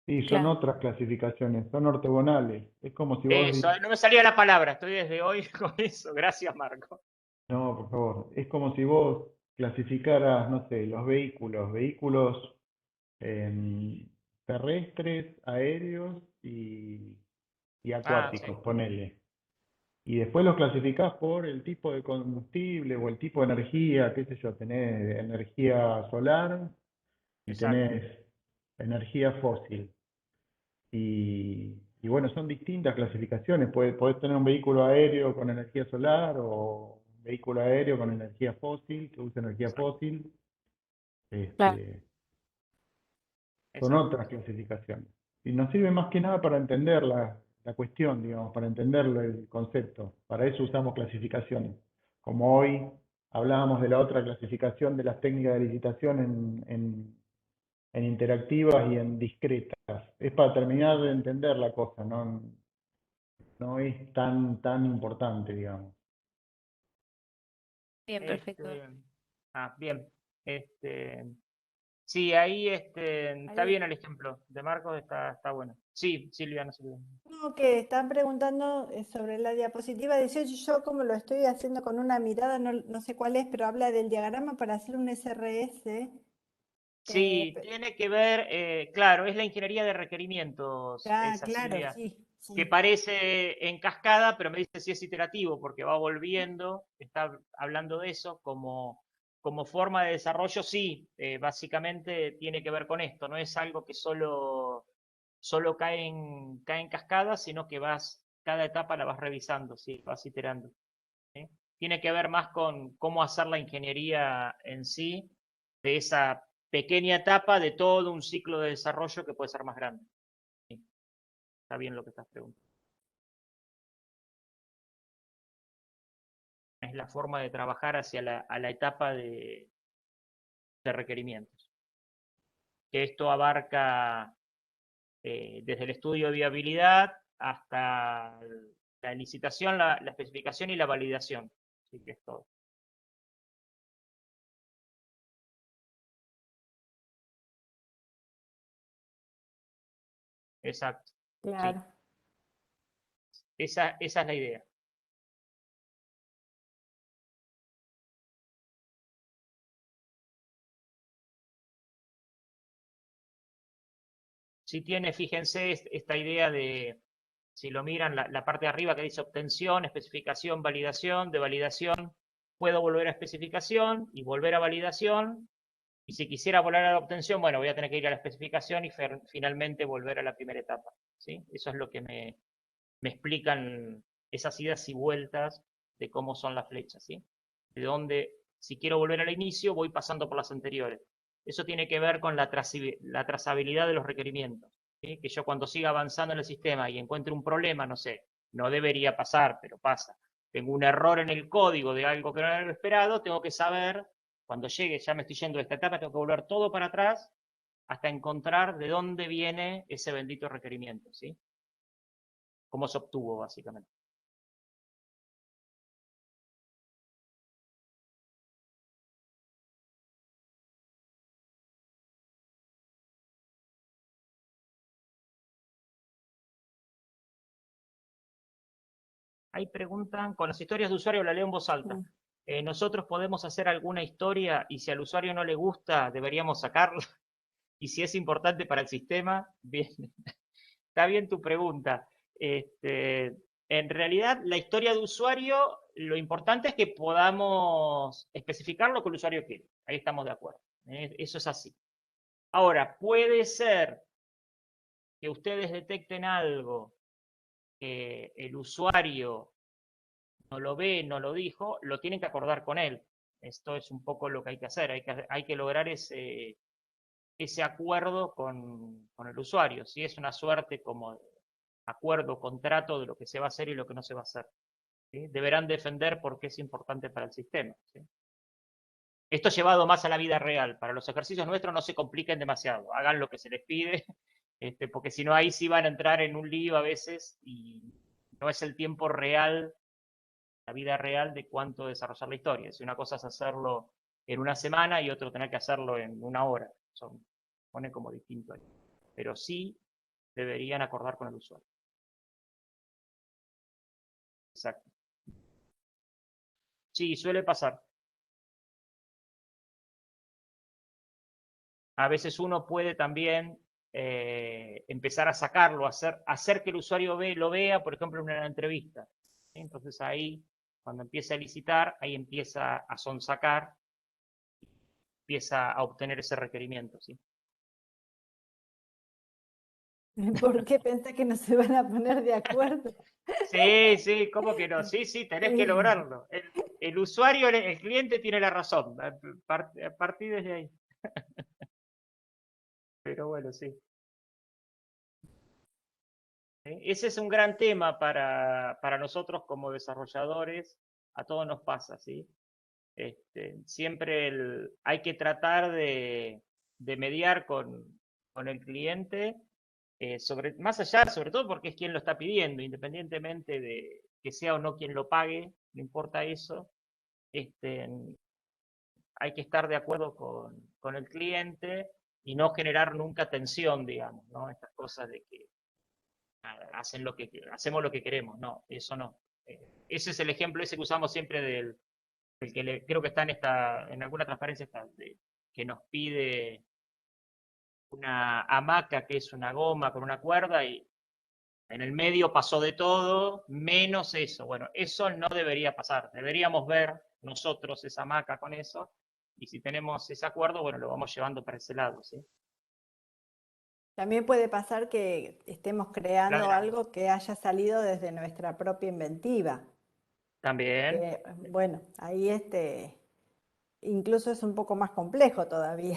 Y son claro. otras clasificaciones, son ortogonales. Es como si vos, Eso, no me salía la palabra, estoy desde hoy con eso. Gracias, Marco. no, por favor, es como si vos clasificaras, no sé, los vehículos em, terrestres, aéreos y Ah, sí, acuáticos, ponele. Y después los clasificás por el tipo de combustible o el tipo de energía, qué sé yo, tenés energía solar y exacto, tenés energía fósil. Y bueno, son distintas clasificaciones. Podés tener un vehículo aéreo con energía solar o un vehículo aéreo con energía fósil, que usa energía exacto, fósil. Claro. Este, son exacto. otras clasificaciones. Y nos sirve más que nada para entender la cuestión, digamos, para entender el concepto. Para eso usamos clasificaciones. Como hoy hablábamos de la otra clasificación de las técnicas de licitación en interactivas y en discretas. Es para terminar de entender la cosa, no es tan importante, digamos. Bien, perfecto. Este, bien. Sí, ahí está Ale, bien el ejemplo de Marcos, está bueno. Sí, Silvia, no Silvia. no, que están preguntando sobre la diapositiva 18, yo como lo estoy haciendo con una mirada, no sé cuál es, pero habla del diagrama para hacer un SRS. Sí, pe- tiene que ver, claro, es la ingeniería de requerimientos, esa claro, Silvia, sí, que sí. parece en cascada, pero me dice si es iterativo, porque va volviendo, está hablando de eso como forma de desarrollo, sí, básicamente tiene que ver con esto, no es algo que solo cae en cascada, sino que cada etapa la vas revisando, sí, vas iterando. ¿Sí? Tiene que ver más con cómo hacer la ingeniería en sí, de esa pequeña etapa de todo un ciclo de desarrollo que puede ser más grande. Sí, está bien lo que estás preguntando. Es la forma de trabajar hacia a la etapa de requerimientos. Que esto abarca desde el estudio de viabilidad hasta la licitación, la especificación y la validación. Así que es todo. Exacto. Sí, Claro. esa es la idea. Si tiene, fíjense, esta idea de, si lo miran, la parte de arriba que dice obtención, especificación, validación, de validación, puedo volver a especificación y volver a validación, y si quisiera volver a la obtención, bueno, voy a tener que ir a la especificación y finalmente volver a la primera etapa, ¿sí? Eso es lo que me explican esas idas y vueltas de cómo son las flechas, ¿sí? De dónde, si quiero volver al inicio, voy pasando por las anteriores. Eso tiene que ver con la trazabilidad de los requerimientos, ¿sí? Que yo cuando siga avanzando en el sistema y encuentre un problema, no sé, no debería pasar, pero pasa. Tengo un error en el código de algo que no era lo esperado, tengo que saber, cuando llegue, ya me estoy yendo de esta etapa, tengo que volver todo para atrás hasta encontrar de dónde viene ese bendito requerimiento, ¿sí? Cómo se obtuvo, básicamente. Ahí preguntan, con las historias de usuario la leo en voz alta. Nosotros podemos hacer alguna historia y si al usuario no le gusta, deberíamos sacarla. Y si es importante para el sistema, bien, está bien tu pregunta. En realidad, la historia de usuario, lo importante es que podamos especificar lo que el usuario quiere. Ahí estamos de acuerdo. Eso es así. Ahora, puede ser que ustedes detecten algo que el usuario no lo ve, no lo dijo, lo tienen que acordar con él. Esto es un poco lo que hay que hacer, hay que lograr ese acuerdo con el usuario. Si es una suerte como acuerdo, contrato de lo que se va a hacer y lo que no se va a hacer. ¿Sí? Deberán defender por qué es importante para el sistema. ¿Sí? Esto llevado más a la vida real. Para los ejercicios nuestros no se compliquen demasiado. Hagan lo que se les pide, porque si no ahí sí van a entrar en un lío a veces y no es el tiempo real, la vida real de cuánto desarrollar la historia. Si una cosa es hacerlo en una semana y otro tener que hacerlo en una hora. Pone como distinto ahí. Pero sí deberían acordar con el usuario. Exacto. Sí, suele pasar. A veces uno puede también empezar a sacarlo, hacer que el usuario lo vea, por ejemplo, en una entrevista. ¿Sí? Entonces ahí, cuando empieza a licitar, ahí empieza a sonsacar, empieza a obtener ese requerimiento. ¿Sí? ¿Por qué pensás que no se van a poner de acuerdo? Sí, sí, ¿cómo que no? Sí, sí, tenés que Sí. lograrlo. El usuario, el cliente tiene la razón. A partir desde ahí. Pero bueno, sí. Ese es un gran tema para nosotros como desarrolladores. A todos nos pasa, ¿sí? Siempre hay que tratar de mediar con el cliente, más allá, sobre todo porque es quien lo está pidiendo, independientemente de que sea o no quien lo pague, no importa eso. Este, hay que estar de acuerdo con el cliente y no generar nunca tensión, digamos, ¿no? Estas cosas de que hacemos lo que queremos, no, eso no. Ese es el ejemplo ese que usamos siempre del que creo que está en alguna transparencia está, que nos pide una hamaca que es una goma con una cuerda y en el medio pasó de todo, menos eso. Bueno, eso no debería pasar. Deberíamos ver nosotros esa hamaca con eso y si tenemos ese acuerdo, bueno, lo vamos llevando para ese lado, ¿sí? También puede pasar que estemos creando Adelante. algo que haya salido desde nuestra propia inventiva. También, Bueno, ahí incluso es un poco más complejo todavía,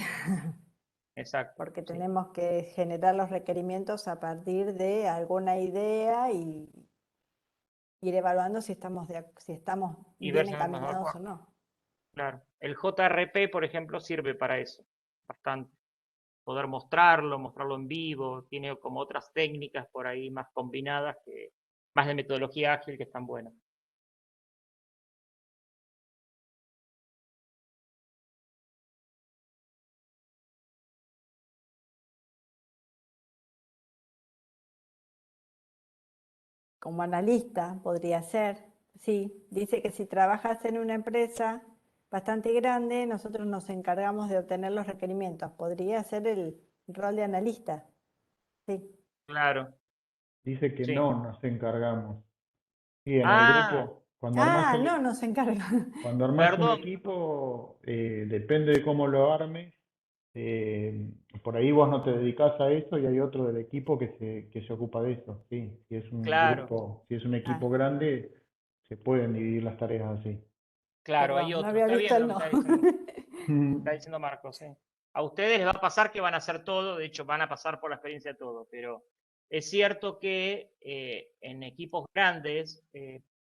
exacto, porque sí. tenemos que generar los requerimientos a partir de alguna idea y ir evaluando si estamos Y bien ver si no nos encaminados o acuerdo. no. Claro. El JRP, por ejemplo, sirve para eso, bastante. Poder mostrarlo en vivo, tiene como otras técnicas por ahí más combinadas, más de metodología ágil que están buenas. Como analista podría ser, sí, dice que si trabajas en una empresa bastante grande, nosotros nos encargamos de obtener los requerimientos. Podría ser el rol de analista, sí. Claro, Dice que sí. no nos encargamos. Sí, en el Ah, grupo, cuando armás Ah, el, no, nos encarga. cuando armás un perdón, equipo, depende de cómo lo armes. Por ahí vos no te dedicás a eso y hay otro del equipo que se ocupa de eso. Sí, si es un claro, grupo, si es un Ah, equipo grande, se pueden dividir las tareas así. claro, hay perdón, no otro. había Está visto bien el lo que no. está diciendo Marcos, sí. A ustedes les va a pasar que van a hacer todo, de hecho van a pasar por la experiencia de todo, pero es cierto que en equipos grandes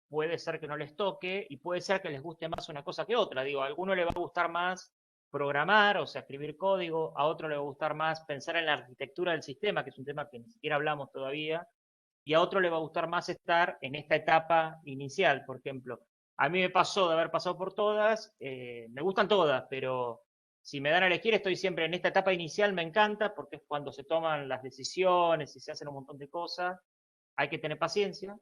puede ser que no les toque y puede ser que les guste más una cosa que otra. Digo, a alguno le va a gustar más programar, o sea, escribir código, a otro le va a gustar más pensar en la arquitectura del sistema, que es un tema que ni siquiera hablamos todavía, y a otro le va a gustar más estar en esta etapa inicial, por ejemplo. A mí me pasó de haber pasado por todas, me gustan todas, pero si me dan a elegir estoy siempre en esta etapa inicial, me encanta porque es cuando se toman las decisiones y se hacen un montón de cosas, hay que tener paciencia.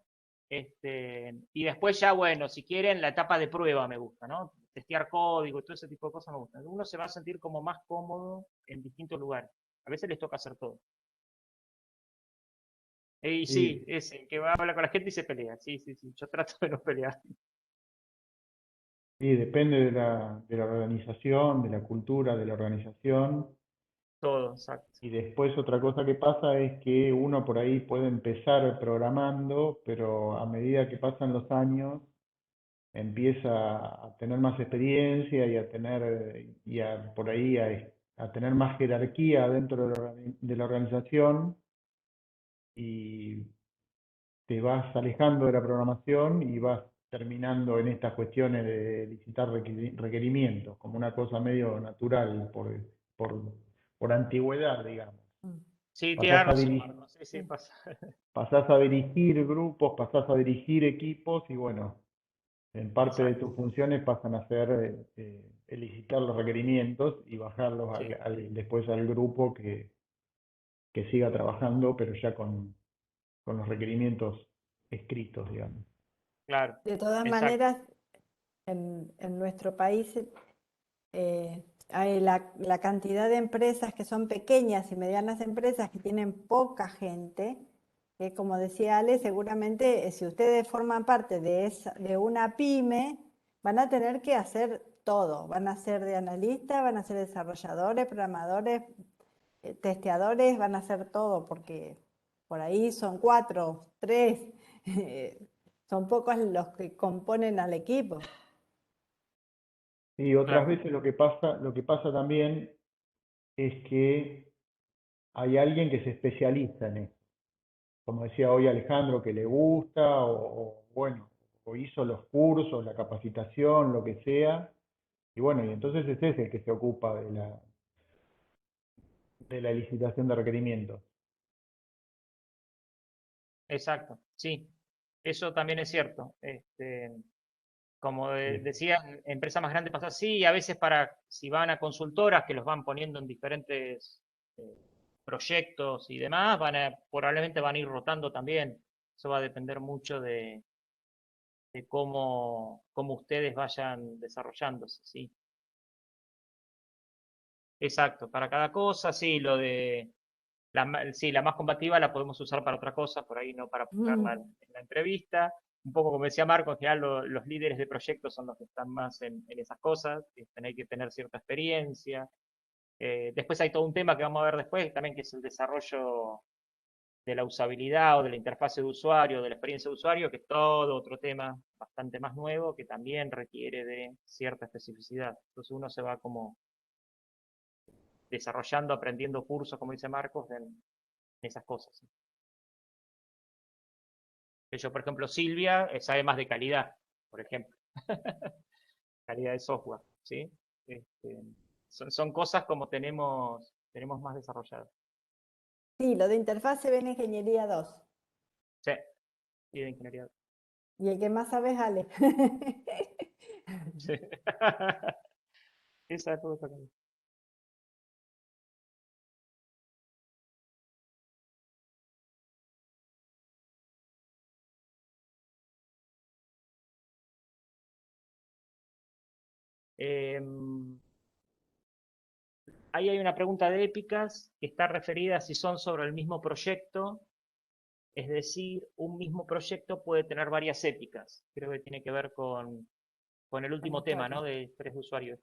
Y después ya, bueno, si quieren, la etapa de prueba me gusta, ¿no? Testear código y todo ese tipo de cosas me gustan. Uno se va a sentir como más cómodo en distintos lugares. A veces les toca hacer todo. Y sí, Sí, ese, que va a hablar con la gente y se pelea. Sí, sí, sí. Yo trato de no pelear. sí, depende de la organización, de la cultura de la organización. Todo, exacto. Y después otra cosa que pasa es que uno por ahí puede empezar programando, pero a medida que pasan los años empieza a tener más experiencia y a tener, por ahí a tener más jerarquía dentro de la organización y te vas alejando de la programación y vas terminando en estas cuestiones de licitar requerimientos, como una cosa medio natural por, por antigüedad, digamos. Mm, Sí, Pasás tienes a razón, dirigir, Marco. Sí, sí, sí. pasa. pasás a dirigir grupos, pasás a dirigir equipos y bueno, en parte de Exacto. tus funciones pasan a ser elicitar los requerimientos y bajarlos Sí, después al grupo que siga trabajando, pero ya con los requerimientos escritos, digamos. claro. De todas Exacto. maneras, en nuestro país hay la cantidad de empresas que son pequeñas y medianas empresas que tienen poca gente, que como decía Ale, seguramente si ustedes forman parte de una pyme, van a tener que hacer todo, van a ser de analistas, van a ser desarrolladores, programadores, testeadores, van a hacer todo, porque por ahí son 4, 3, son pocos los que componen al equipo. Y otras Claro. veces lo que pasa también es que hay alguien que se especializa en eso. Como decía hoy Alejandro, que le gusta, bueno, o hizo los cursos, la capacitación, lo que sea, y bueno, y entonces es ese el que se ocupa de la licitación de requerimientos. Exacto. Sí. Eso también es cierto. Como Sí. decía, en empresas más grandes pasa así, y a veces si van a consultoras que los van poniendo en diferentes eh, proyectos y demás, probablemente van a ir rotando también. Eso va a depender mucho de cómo ustedes vayan desarrollándose, ¿sí? Exacto, para cada cosa, sí, lo de sí, la más combativa la podemos usar para otra cosa, por ahí no para ponerla en la entrevista. Un poco como decía Marco, en general los líderes de proyectos son los que están más en esas cosas, hay que tener cierta experiencia. Después hay todo un tema que vamos a ver después, también que es el desarrollo de la usabilidad o de la interfase de usuario, de la experiencia de usuario, que es todo otro tema bastante más nuevo que también requiere de cierta especificidad. Entonces uno se va como desarrollando, aprendiendo cursos, como dice Marcos, en esas cosas. Yo, por ejemplo, Silvia sabe más de calidad, por ejemplo, calidad de software, ¿sí? Este, son cosas como tenemos más desarrolladas. Sí, lo de interfaz se ve en Ingeniería 2. Sí, y de ingeniería. Y el que más sabe es Ale. Sí. Esa es otra cosa. Ahí hay una pregunta de épicas que está referida a si son sobre el mismo proyecto, es decir, un mismo proyecto puede tener varias épicas. Creo que tiene que ver con el último tema, ¿no? De historias de usuario.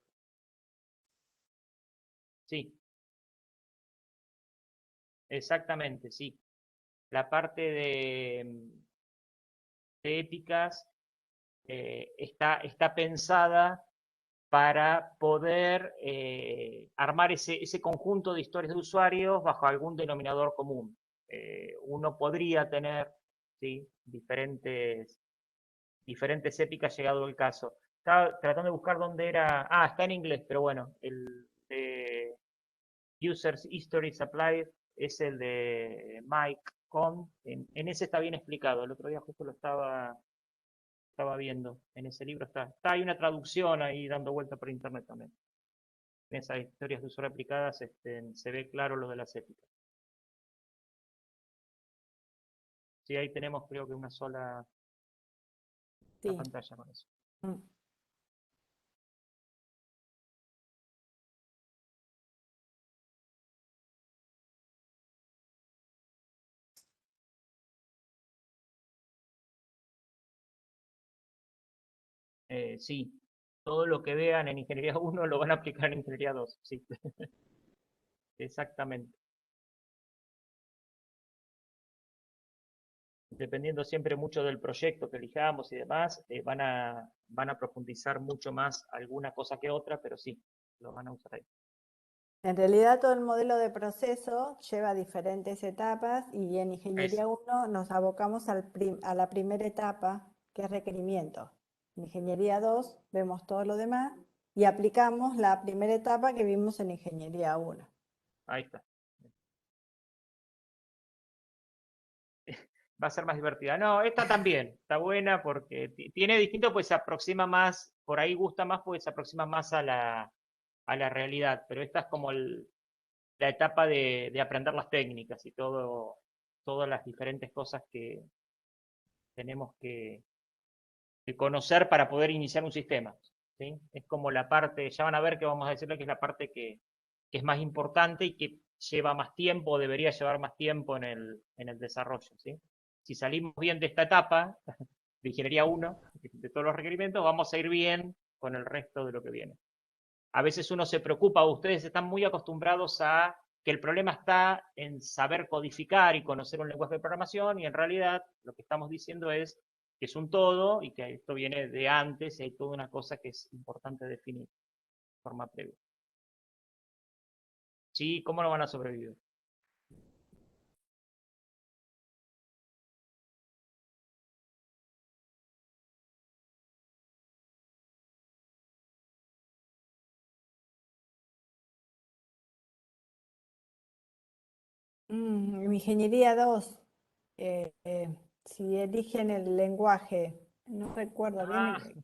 Sí, exactamente, sí. La parte de épicas está pensada para poder armar ese conjunto de historias de usuarios bajo algún denominador común. Uno podría tener, ¿sí?, diferentes épicas llegado el caso. Estaba tratando de buscar dónde era. Ah, está en inglés, pero bueno, el de Users History Applied es el de Mike Cohn. En ese está bien explicado. El otro día justo lo estaba viendo. En ese libro hay una traducción ahí dando vuelta por internet también. En esas historias de usuario aplicadas se ve claro lo de las épicas. Sí, ahí tenemos creo que una sola Sí. pantalla con eso. Sí, todo lo que vean en Ingeniería 1 lo van a aplicar en Ingeniería 2. Sí, exactamente. Dependiendo siempre mucho del proyecto que elijamos y demás, van a profundizar mucho más alguna cosa que otra, pero sí, lo van a usar ahí. En realidad todo el modelo de proceso lleva diferentes etapas y en Ingeniería 1 nos abocamos a la primera etapa, que es requerimiento. En Ingeniería 2 vemos todo lo demás y aplicamos la primera etapa que vimos en Ingeniería 1. Ahí está. Va a ser más divertida. No, esta también está buena porque tiene distinto, pues se aproxima más, por ahí gusta más, pues se aproxima más a la realidad, pero esta es como la etapa de aprender las técnicas y todas las diferentes cosas que tenemos que conocer para poder iniciar un sistema. ¿Sí? Es como la parte, ya van a ver que vamos a decirle que es la parte que es más importante y que lleva más tiempo, debería llevar más tiempo en el desarrollo. ¿Sí? Si salimos bien de esta etapa de Ingeniería 1, de todos los requerimientos, vamos a ir bien con el resto de lo que viene. A veces uno se preocupa, ustedes están muy acostumbrados a que el problema está en saber codificar y conocer un lenguaje de programación, y en realidad lo que estamos diciendo es que es un todo y que esto viene de antes y hay toda una cosa que es importante definir de forma previa. Sí, ¿cómo no van a sobrevivir? En Ingeniería 2, si eligen el lenguaje, no recuerdo bien.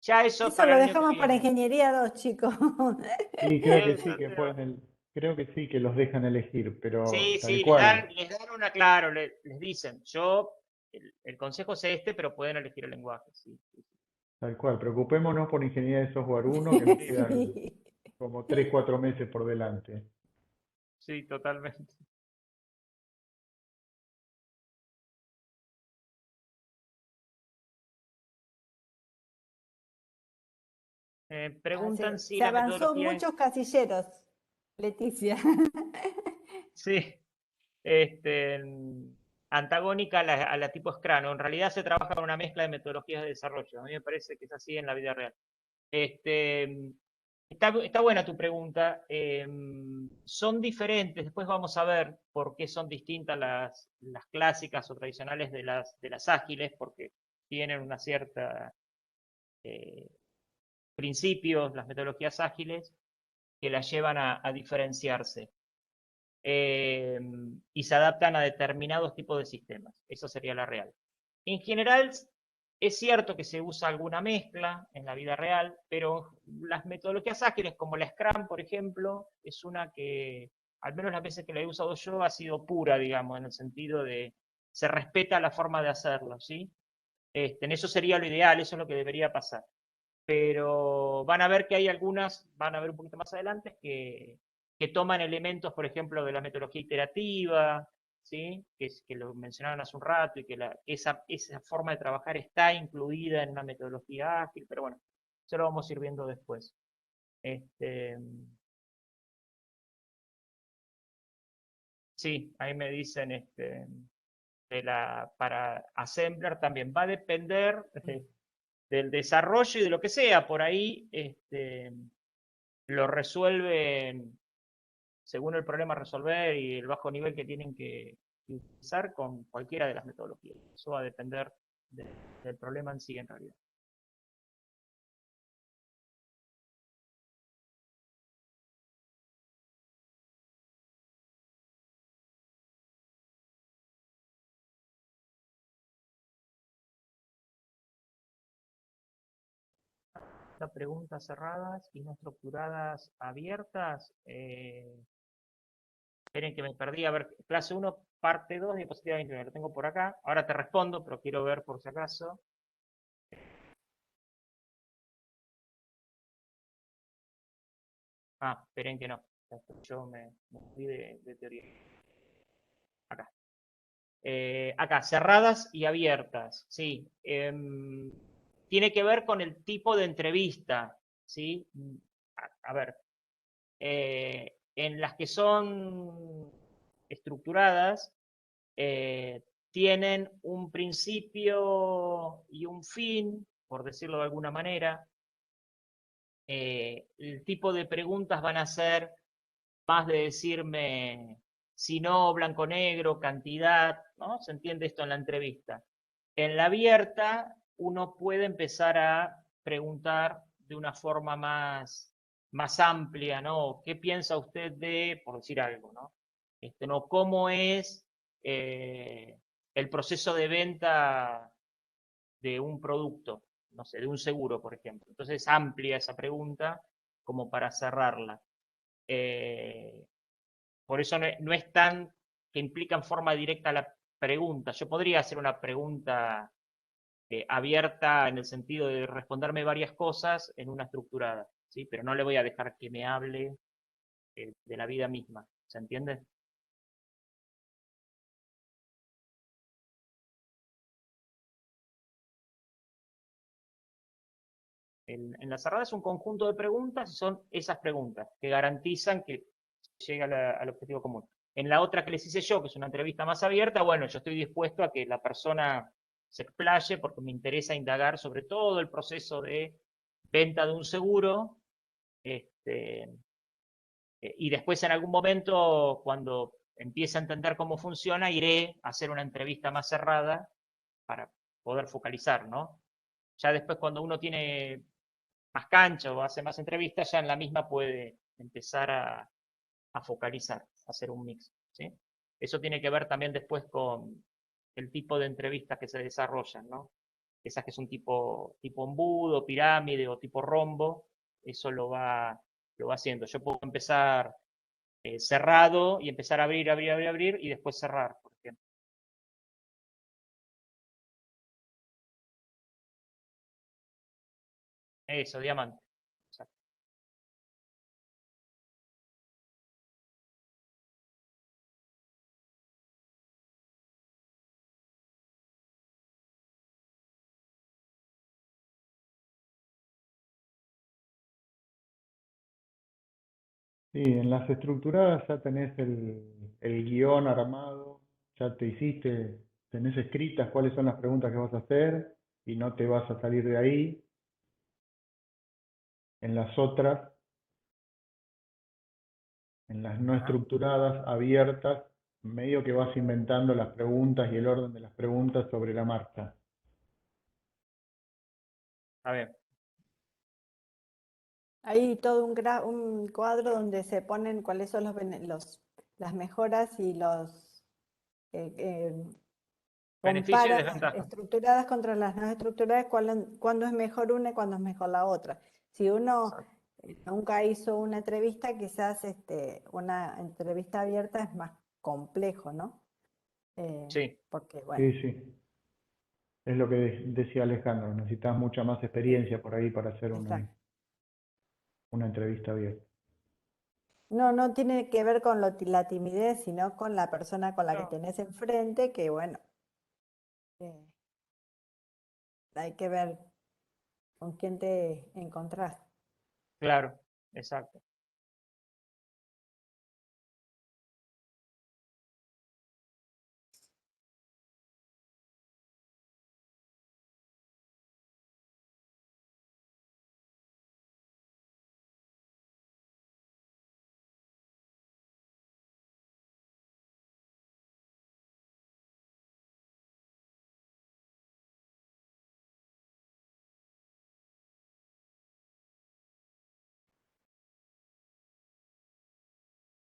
Ya eso Eso para lo el año que dejamos para viene. Ingeniería 2, chicos. Sí, creo que sí, Eso, que pero- creo que sí, que los dejan elegir, pero Sí, tal sí, cual, les dan una, claro, les dicen, el consejo es este, pero pueden elegir el lenguaje. Sí, sí, tal cual. Preocupémonos por ingeniería de software 1, que nos quedan Sí. como 3, 4 meses por delante. Sí, totalmente. Preguntan si Se la avanzó metodología muchos casilleros, Leticia. sí, antagónica a la tipo Scrum, ¿no? En realidad se trabaja con una mezcla de metodologías de desarrollo. A mí me parece que es así en la vida real. Está buena tu pregunta. Son diferentes, después vamos a ver por qué son distintas las clásicas o tradicionales de las ágiles, porque tienen una cierta principios, las metodologías ágiles, que las llevan a diferenciarse. Y se adaptan a determinados tipos de sistemas. Eso sería la real. En general, es cierto que se usa alguna mezcla en la vida real, pero las metodologías ágiles, como la Scrum, por ejemplo, es una que, al menos las veces que la he usado yo, ha sido pura, digamos, en el sentido de se respeta la forma de hacerlo, ¿sí? En eso sería lo ideal, eso es lo que debería pasar. Pero van a ver que hay algunas, van a ver un poquito más adelante, que toman elementos, por ejemplo, de la metodología iterativa, ¿sí? Que lo mencionaron hace un rato y que esa forma de trabajar está incluida en una metodología ágil, pero bueno, eso lo vamos a ir viendo después. Sí, ahí me dicen para Assembler también va a depender del desarrollo y de lo que sea. Por ahí lo resuelven según el problema a resolver y el bajo nivel que tienen que utilizar con cualquiera de las metodologías. Eso va a depender del problema en sí, en realidad. Estas preguntas cerradas y no estructuradas abiertas. Esperen que me perdí. A ver, clase 1, parte 2, diapositiva 29. Lo tengo por acá. Ahora te respondo, pero quiero ver por si acaso. Esperen que no. Yo me fui de teoría. Acá. Acá, cerradas y abiertas. Sí. Tiene que ver con el tipo de entrevista. ¿Sí? A ver. En las que son estructuradas, tienen un principio y un fin, por decirlo de alguna manera. El tipo de preguntas van a ser más de decirme si no, blanco negro, cantidad, ¿no? ¿Se entiende esto en la entrevista? En la abierta, uno puede empezar a preguntar de una forma más amplia, ¿no? ¿Qué piensa usted de, por decir algo, ¿no? ¿No? ¿Cómo es el proceso de venta de un producto? No sé, de un seguro, por ejemplo. Entonces, amplia esa pregunta como para cerrarla. Por eso no es tan que implica en forma directa la pregunta. Yo podría hacer una pregunta abierta en el sentido de responderme varias cosas en una estructurada, ¿sí? Pero no le voy a dejar que me hable de la vida misma. ¿Se entiende? En la cerrada es un conjunto de preguntas y son esas preguntas que garantizan que llegue al objetivo común. En la otra que les hice yo, que es una entrevista más abierta, bueno, yo estoy dispuesto a que la persona se explaye porque me interesa indagar sobre todo el proceso de venta de un seguro. Y después en algún momento, cuando empiece a entender cómo funciona, iré a hacer una entrevista más cerrada para poder focalizar, ¿no? Ya después cuando uno tiene más cancha o hace más entrevistas, ya en la misma puede empezar a focalizar, a hacer un mix, ¿sí? Eso tiene que ver también después con el tipo de entrevistas que se desarrollan, ¿no? Esas que son tipo embudo, pirámide o tipo rombo, eso lo va haciendo. Yo puedo empezar cerrado y empezar a abrir, abrir, abrir, abrir y después cerrar, por ejemplo. Eso, diamante. Sí, en las estructuradas ya tenés el guión armado, ya tenés escritas cuáles son las preguntas que vas a hacer y no te vas a salir de ahí. En las otras, en las no estructuradas, abiertas, medio que vas inventando las preguntas y el orden de las preguntas sobre la marcha. A ver, Hay todo un cuadro donde se ponen cuáles son las mejoras y los beneficio y compara las desventaja. estructuradas contra las no estructuradas, cuándo es mejor una y cuándo es mejor la otra. Si uno nunca hizo una entrevista, quizás una entrevista abierta es más complejo, ¿no? Sí, Porque, bueno, Sí, sí. Es lo que decía Alejandro, necesitas mucha más experiencia por ahí para hacer exacto. una entrevista abierta. No tiene que ver con la timidez, sino con la persona con la que no, tenés enfrente, que bueno, eh, hay que ver con quién te encontrás. claro, exacto.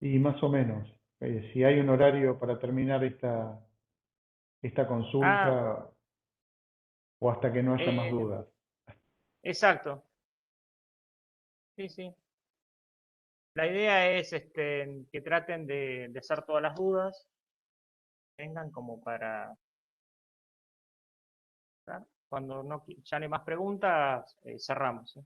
Y más o menos, si hay un horario para terminar esta Ah, consulta o hasta que no haya más eh, dudas. exacto. Sí, sí. La idea es que traten de hacer todas las dudas, tengan como para, ¿verdad? Cuando ya no hay más preguntas, cerramos, ¿sí?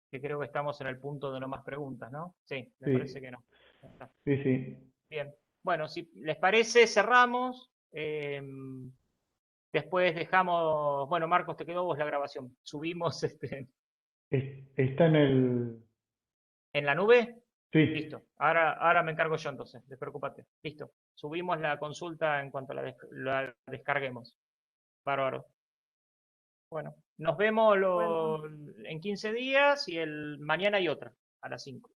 Que creo que estamos en el punto de no más preguntas, ¿no? Sí, me parece Sí, que no. Ya está. sí, sí. Bien. Bueno, si les parece, cerramos. Después dejamos, bueno, Marcos, te quedó vos la grabación. Subimos Está en la nube. sí, Listo. Ahora me encargo yo entonces, despreocúpate. Listo. Subimos la consulta en cuanto la descarguemos. Bárbaro. Bueno, nos vemos Bueno, en 15 días y mañana hay otra, a las 5.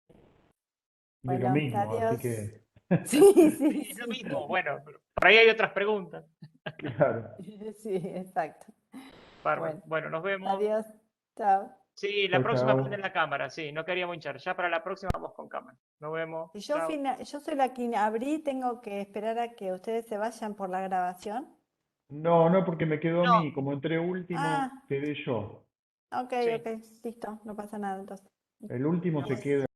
de lo bueno, mismo, así adiós. que, Sí, sí, Sí, es lo sí. mismo, bueno, pero por ahí hay otras preguntas. claro. Sí, exacto. Bárbaro. Bueno, Bueno, nos vemos. adiós. Chao. Sí, la Chau, próxima prenden chau. la cámara, sí, no queríamos hinchar. Ya para la próxima vamos con cámara. Nos vemos. Si Chao. yo soy la que abrí, tengo que esperar a que ustedes se vayan por la grabación. No, no, porque me quedó a No, mí, como entré último, Ah, quedé yo. ok, sí. listo, no pasa nada entonces. El último se Adiós. queda